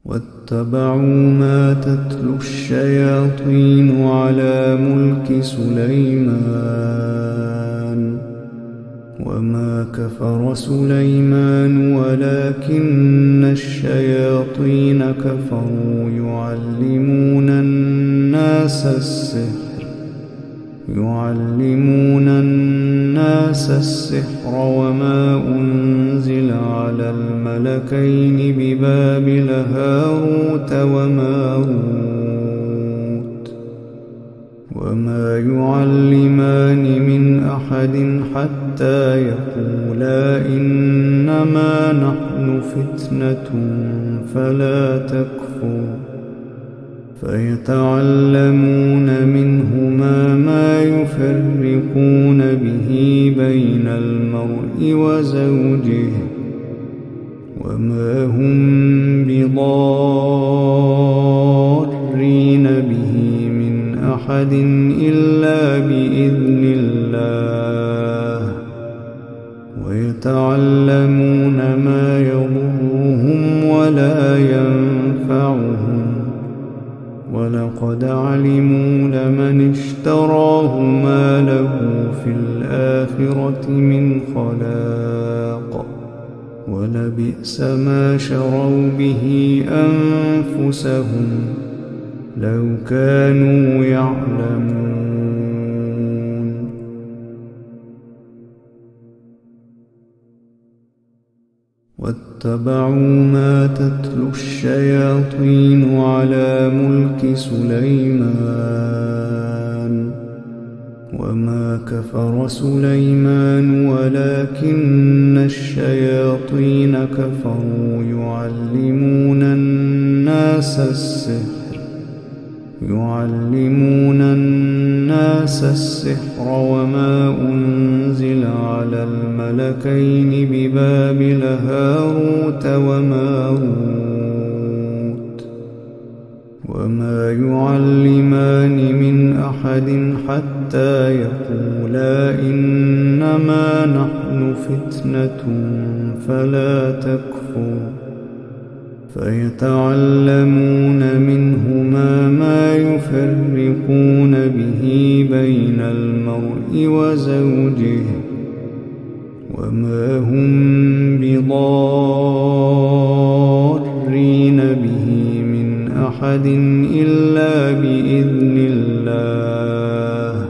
واتبعوا ما تتلو الشياطين على ملك سليمان وما كفر سليمان ولكن الشياطين كفروا يعلمون الناس السحر وما أنزل على الملكين ببابل هاروت وماروت وما يعلمان من أحد حتى يقولا إنما نحن فتنة فلا تكفر فيتعلمون منهما ما يفرقون به بين المرء وزوجه وما هم بضارين به من أحد إلا بإذن الله ويتعلمون ما يضرهم ولا ينفعهم ولقد علموا لمن اشتراه ما له في الآخرة من خلاق ولبئس ما شروا به أنفسهم لو كانوا يعلمون واتبعوا ما تتلو الشياطين على ملك سليمان وما كفر سليمان ولكن الشياطين كفروا يعلمون الناس السحر وما أنزل على الملكين ببابل هاروت وماروت وما يعلمان من أحد حتى يقولا إنما نحن فتنة فلا تكفر فيتعلمون منهما ما يفرقون به بين المرء وزوجه وما هم بضارين به من أحد إلا بإذن الله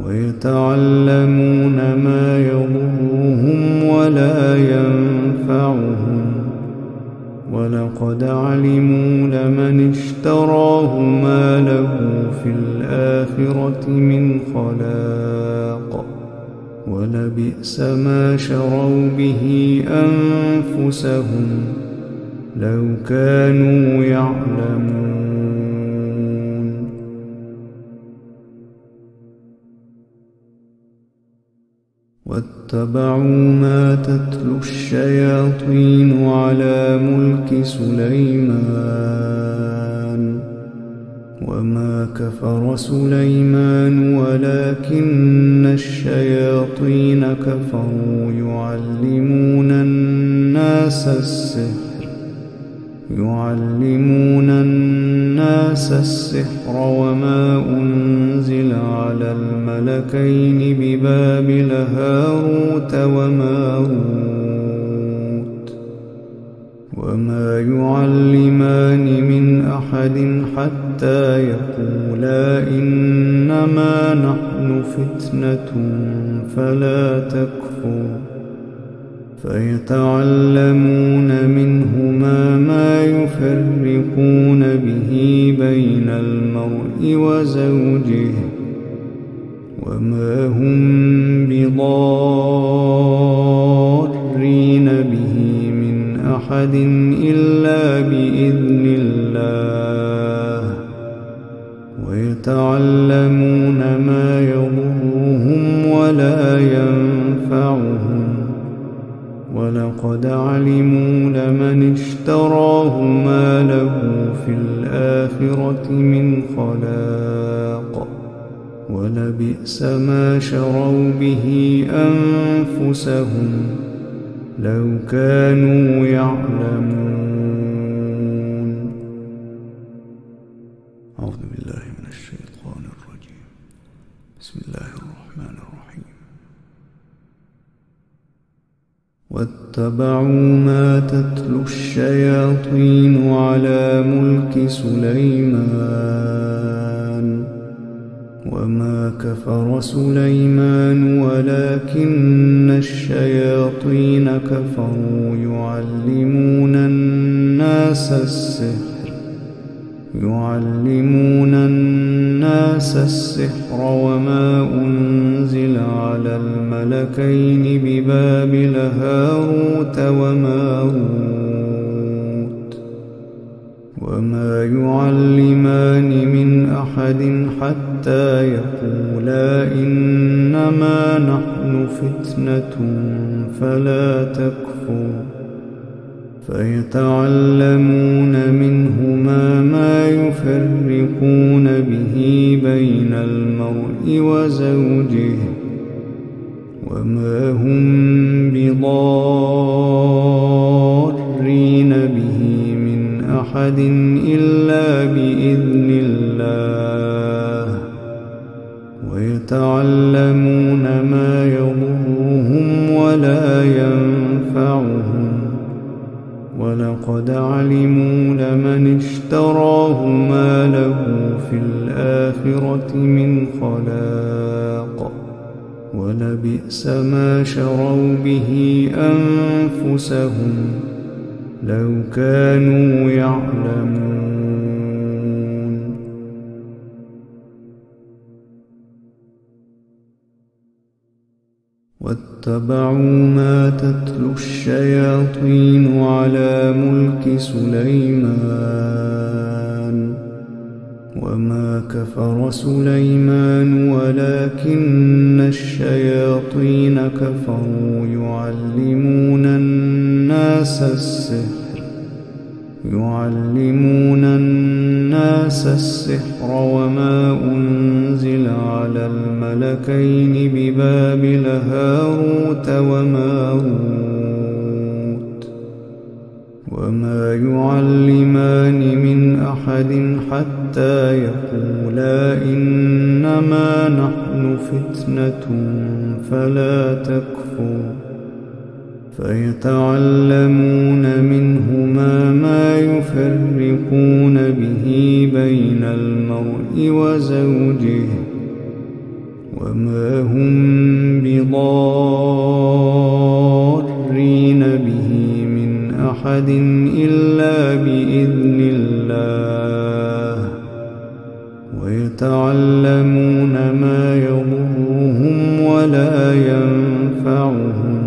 ويتعلمون ما يضرهم ولا ينفعهم ولقد علموا لمن اشتراه ما له في الآخرة من خلاق ولبئس ما شروا به أنفسهم لو كانوا يعلمون واتبعوا ما تتلو الشياطين على ملك سليمان وما كفر سليمان ولكن الشياطين كفروا يعلمون الناس السحر وما أنزل على الملكين ببابل هاروت وماروت وما يعلمان من أحد حتى يقولا إنما نحن فتنة فلا تكفر فيتعلمون منهما ما يفرقون به بين المرء وزوجه وما هم بضارين به من أحد إلا بإذن الله ويتعلمون ما يضرهم ولا ينفعهم ولقد علموا لمن اشتراه ما له في الآخرة من خلاق ولبئس ما شروا به أنفسهم لو كانوا يعلمون. أعوذ بالله من الشيطان الرجيم. بسم الله الرحمن الرحيم. واتبعوا ما تتلو الشياطين على ملك سليمان وما كفر سليمان ولكن الشياطين كفروا يعلمون الناس الناس السحر وما أنزل على الملكين ببابل هاروت وماروت وما يعلمان من أحد حتى يقولا إنما نحن فتنة فلا تكفر فيتعلمون منهما ما يفرقون به بين المرء وزوجه وما هم بضارين به من أحد إلا بإذن الله ويتعلمون ما يضرهم ولا ينفعهم ولقد علموا لمن اشتراه ما له في الآخرة من خلاق ولبئس ما شروا به أنفسهم لو كانوا يعلمون واتبعوا ما تتلو الشياطين على ملك سليمان وما كفر سليمان ولكن الشياطين كفروا يعلمون الناس السحر وما أنزل على الملكين ببابل هاروت وماروت وما يعلمان من أحد حتى يقولا إنما نحن فتنة فلا تكفر فيتعلمون منهما ما يفرقون به بين المرء وزوجه وما هم بضارين به من أحد إلا بإذن الله ويتعلمون ما يضرهم ولا ينفعهم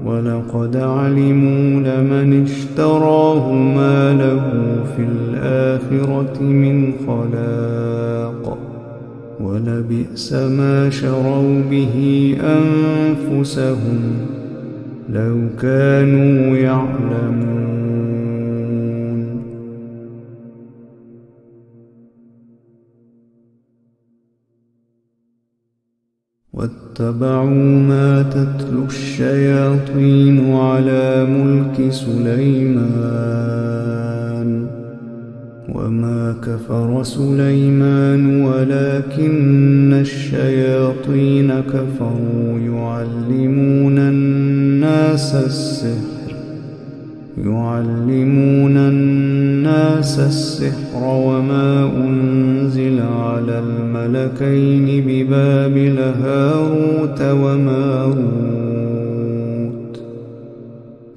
ولقد علموا لمن اشتراه ما له في الآخرة من خلاق ولبئس ما شروا به أنفسهم لو كانوا يعلمون واتبعوا ما تتلو الشياطين على ملك سليمان وما كفر سليمان ولكن الشياطين كفروا يعلمون الناس السحر وما أنزل على الملكين ببابل هاروت وماروت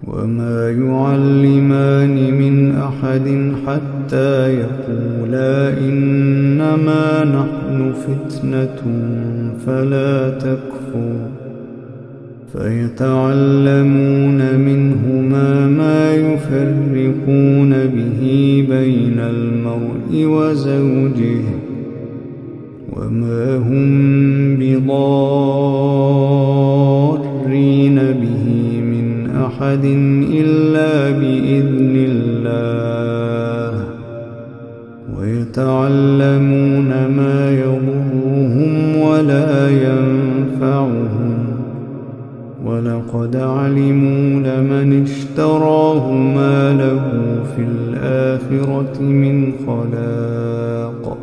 وما يعلمان من أحد حتى يقولا إنما نحن فتنة فلا تكفر فيتعلمون منهما ما يفرقون به بين المرء وزوجه وما هم بضارين به من أحد إلا بإذن الله ويتعلمون ما يضرهم ولا ينفعهم ولقد علموا لمن اشتراه ما له في الآخرة من خلاق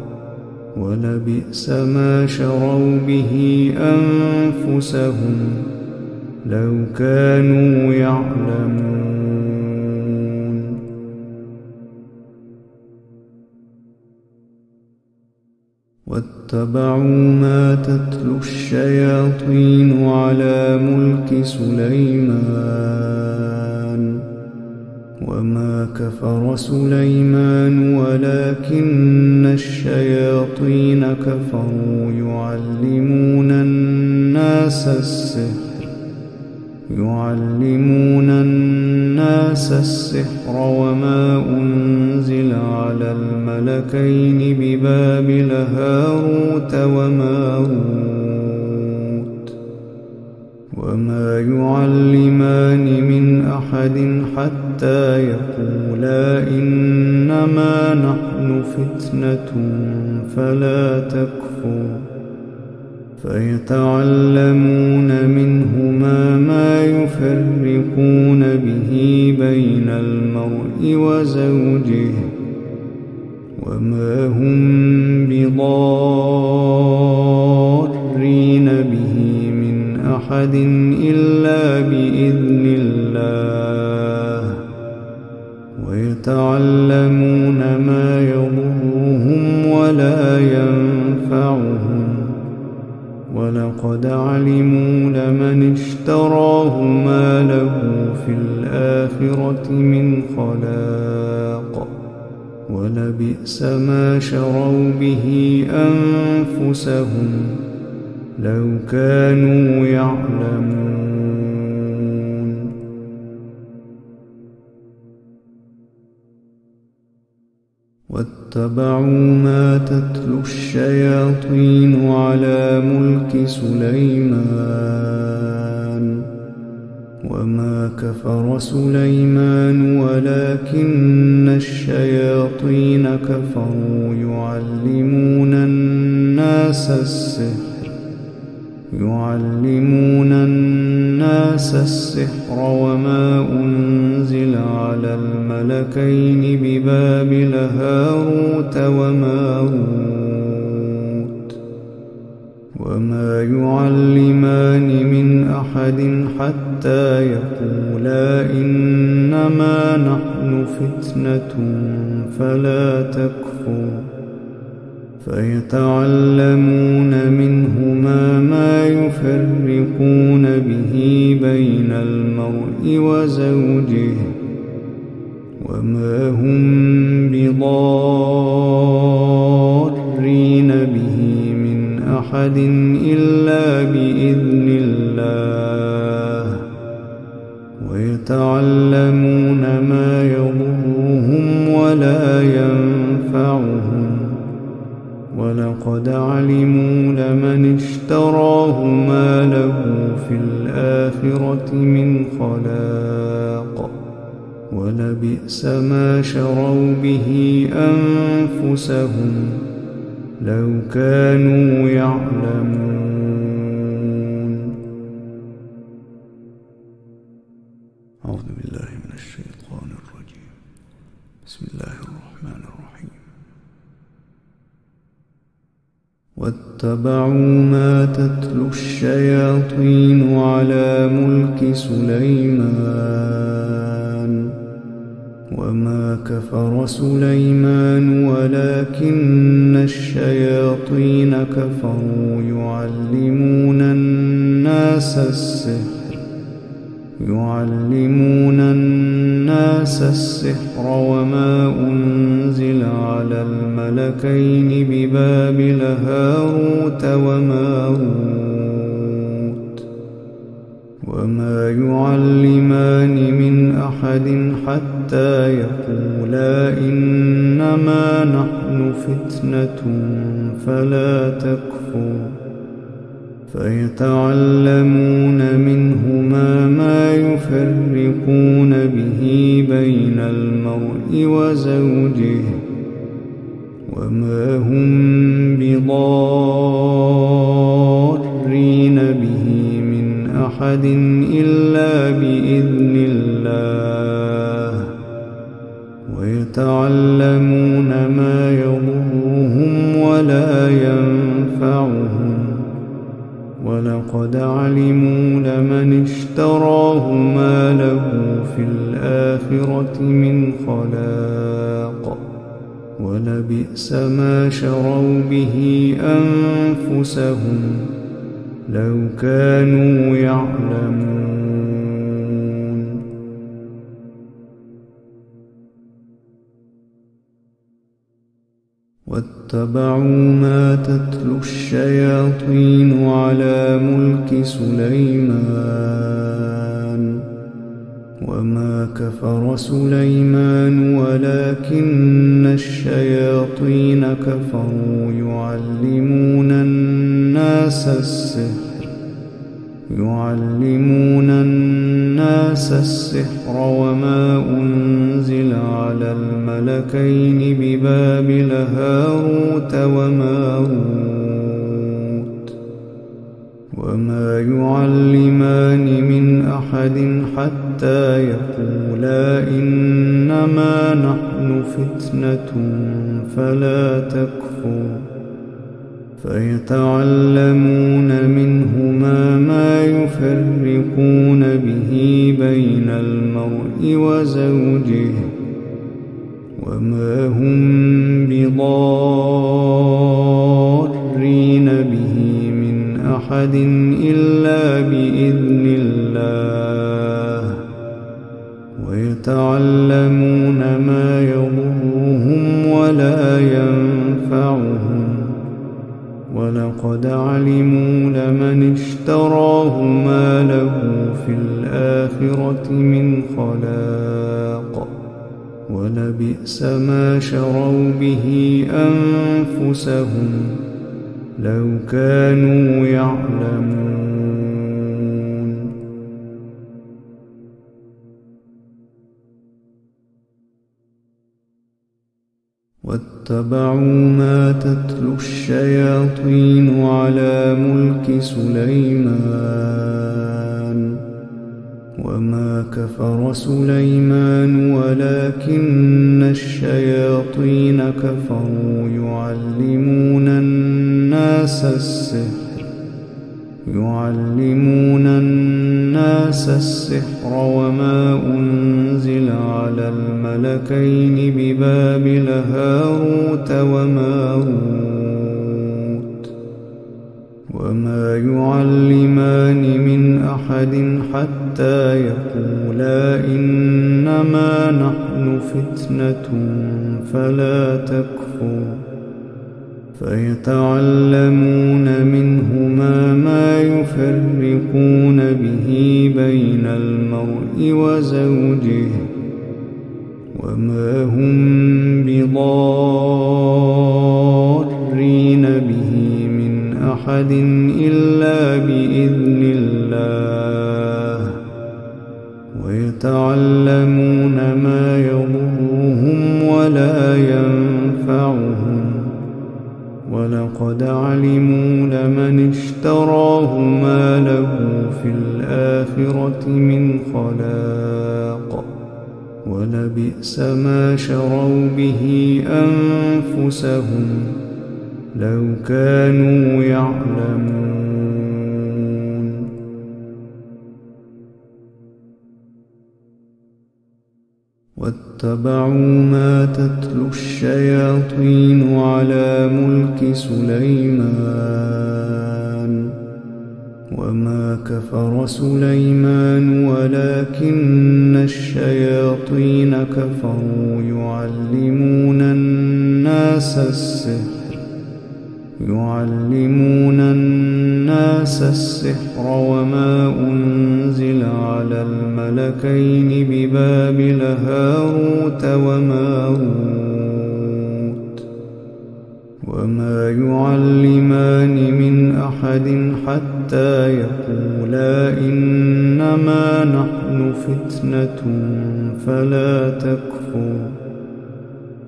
ولبئس ما شروا به أنفسهم لو كانوا يعلمون واتبعوا ما تتلو الشياطين على ملك سليمان وما كفر سليمان ولكن الشياطين كفروا يعلمون الناس السحر وما أنزل على الملكين ببابل هاروت وماروت وما يعلمان من أحد حتى يقولا إنما نحن فتنة فلا تكفر فيتعلمون منهما ما يفرقون به بين المرء وزوجه وما هم بضارين به من أحد إلا بإذن الله ويتعلمون ما يضرهم ولا ينفعهم ولقد علموا لمن اشتراه ما له في الآخرة من خلاق ولبئس ما شروا به أنفسهم لو كانوا يعلمون واتبعوا ما تتلو الشياطين على ملك سليمان وما كفر سليمان ولكن الشياطين كفروا يعلمون الناس السحر وما أنزل على الملكين ببابل هاروت وماروت وما يعلمان من أحد حتى يقولا إنما نحن فتنة فلا تكفر فيتعلمون منهما ما يفرقون به بين المرء وزوجه وما هم بضارين به من أحد إلا بإذن الله ويتعلمون ما يضرهم ولا ينفعهم ولقد علموا لمن اشتراه ما له في الآخرة من خلاق ولبئس ما شروا به أنفسهم لو كانوا يعلمون. أعوذ بالله من الشيطان الرجيم. بسم الله الرحمن الرحيم. واتبعوا ما تتلو الشياطين على ملك سليمان وما كفر سليمان ولكن الشياطين كفروا يعلمون الناس السحر وما أنزل على الملكين ببابل هاروت وماروت وما يعلمان من أحد حتى يقولا إنما نحن فتنة فلا تكفر فيتعلمون منهما ما يفرقون به بين المرء وزوجه وما هم بضارين به من أحد إلا بإذن الله ويتعلمون ما يضرهم ولا ينفعهم ولقد علموا لمن اشتراه ما له في الآخرة من خلاق ولبئس ما شروا به أنفسهم لو كانوا يعلمون. واتبعوا ما تتلو الشياطين على ملك سليمان وما كفر سليمان ولكن الشياطين كفروا يعلمون الناس السحر وما أنزل على الملكين ببابل هاروت وماروت وما يعلمان من أحد حتى يقولا إنما نحن فتنة فلا تكفر فيتعلمون منهما ما يفرقون به بين المرء وزوجه وما هم بضارين به من أحد إلا بإذن الله ويتعلمون ما يضرهم ولا ينفعهم ولقد علموا لمن اشتراه ما له في الآخرة من خلاق ولبئس ما شروا به أنفسهم لو كانوا يعلمون واتبعوا ما تتلو الشياطين على ملك سليمان وما كفر سليمان ولكن الشياطين كفروا يعلمون الناس السحر وما أنزل على الملكين ببابل هاروت وماروت وما يعلمان من أحد حتى يقولا إنما نحن فتنة فلا تكفر فيتعلمون منهما ما يفرقون به بين المرء وزوجه وما هم بضارين به من أحد إلا بإذن الله ويتعلمون ما يضرهم ولا ينفعهم ولقد علموا لمن اشتراه ما له في الآخرة من خلاق ولبئس ما شروا به أنفسهم لو كانوا يعلمون واتبعوا ما تتلو الشياطين على ملك سليمان وما كفر سليمان ولكن الشياطين كفروا يعلمون الناس السحر وما أنزل على الملكين ببابل هاروت وماروت وما يعلمان من أحد حتى يقولا إنما نحن فتنة فلا تكفر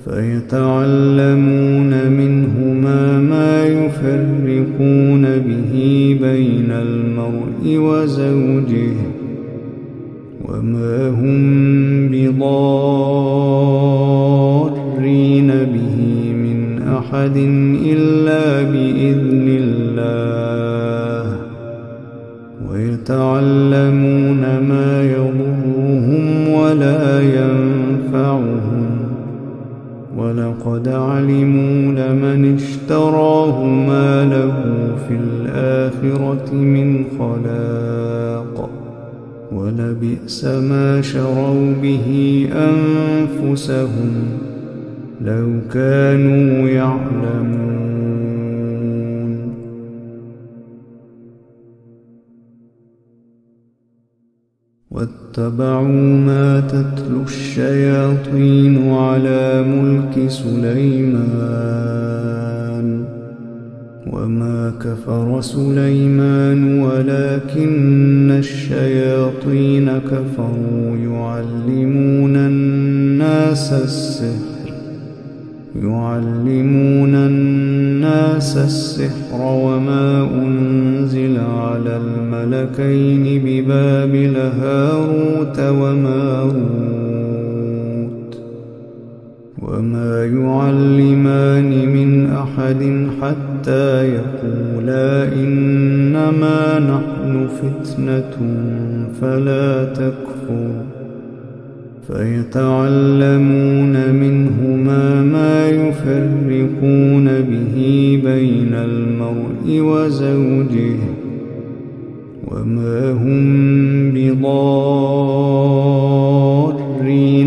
فيتعلمون منهما ما يفرقون به بين المرء وزوجه وما هم بضارين به من أحد إلا بإذن الله ويتعلمون ما يضرهم ولا ينفعهم ولقد علموا لمن اشتراه ما له في الآخرة من خلاق ولبئس ما شروا به أنفسهم لو كانوا يعلمون. واتبعوا ما تتلو الشياطين على ملك سليمان وما كفر سليمان ولكن الشياطين كفروا يعلمون الناس السحر وما أنزل على الملكين ببابل هاروت وماروت وما يعلمان من أحد حتى يقولا إنما نحن فتنة فلا تكفر فيتعلمون منهما ما يفرقون به بين المرء وزوجه وما هم بضارين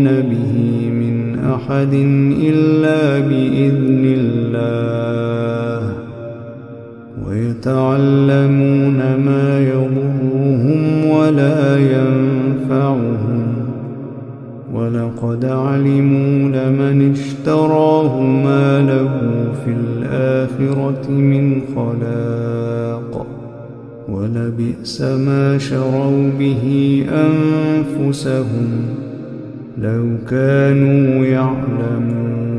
به من أحد إلا بإذن الله ويتعلمون ما يضرهم ولا ينفعهم ولقد علموا لمن اشتراه ما له في الآخرة من خلاق ولبئس ما شروا به أنفسهم لو كانوا يعلمون.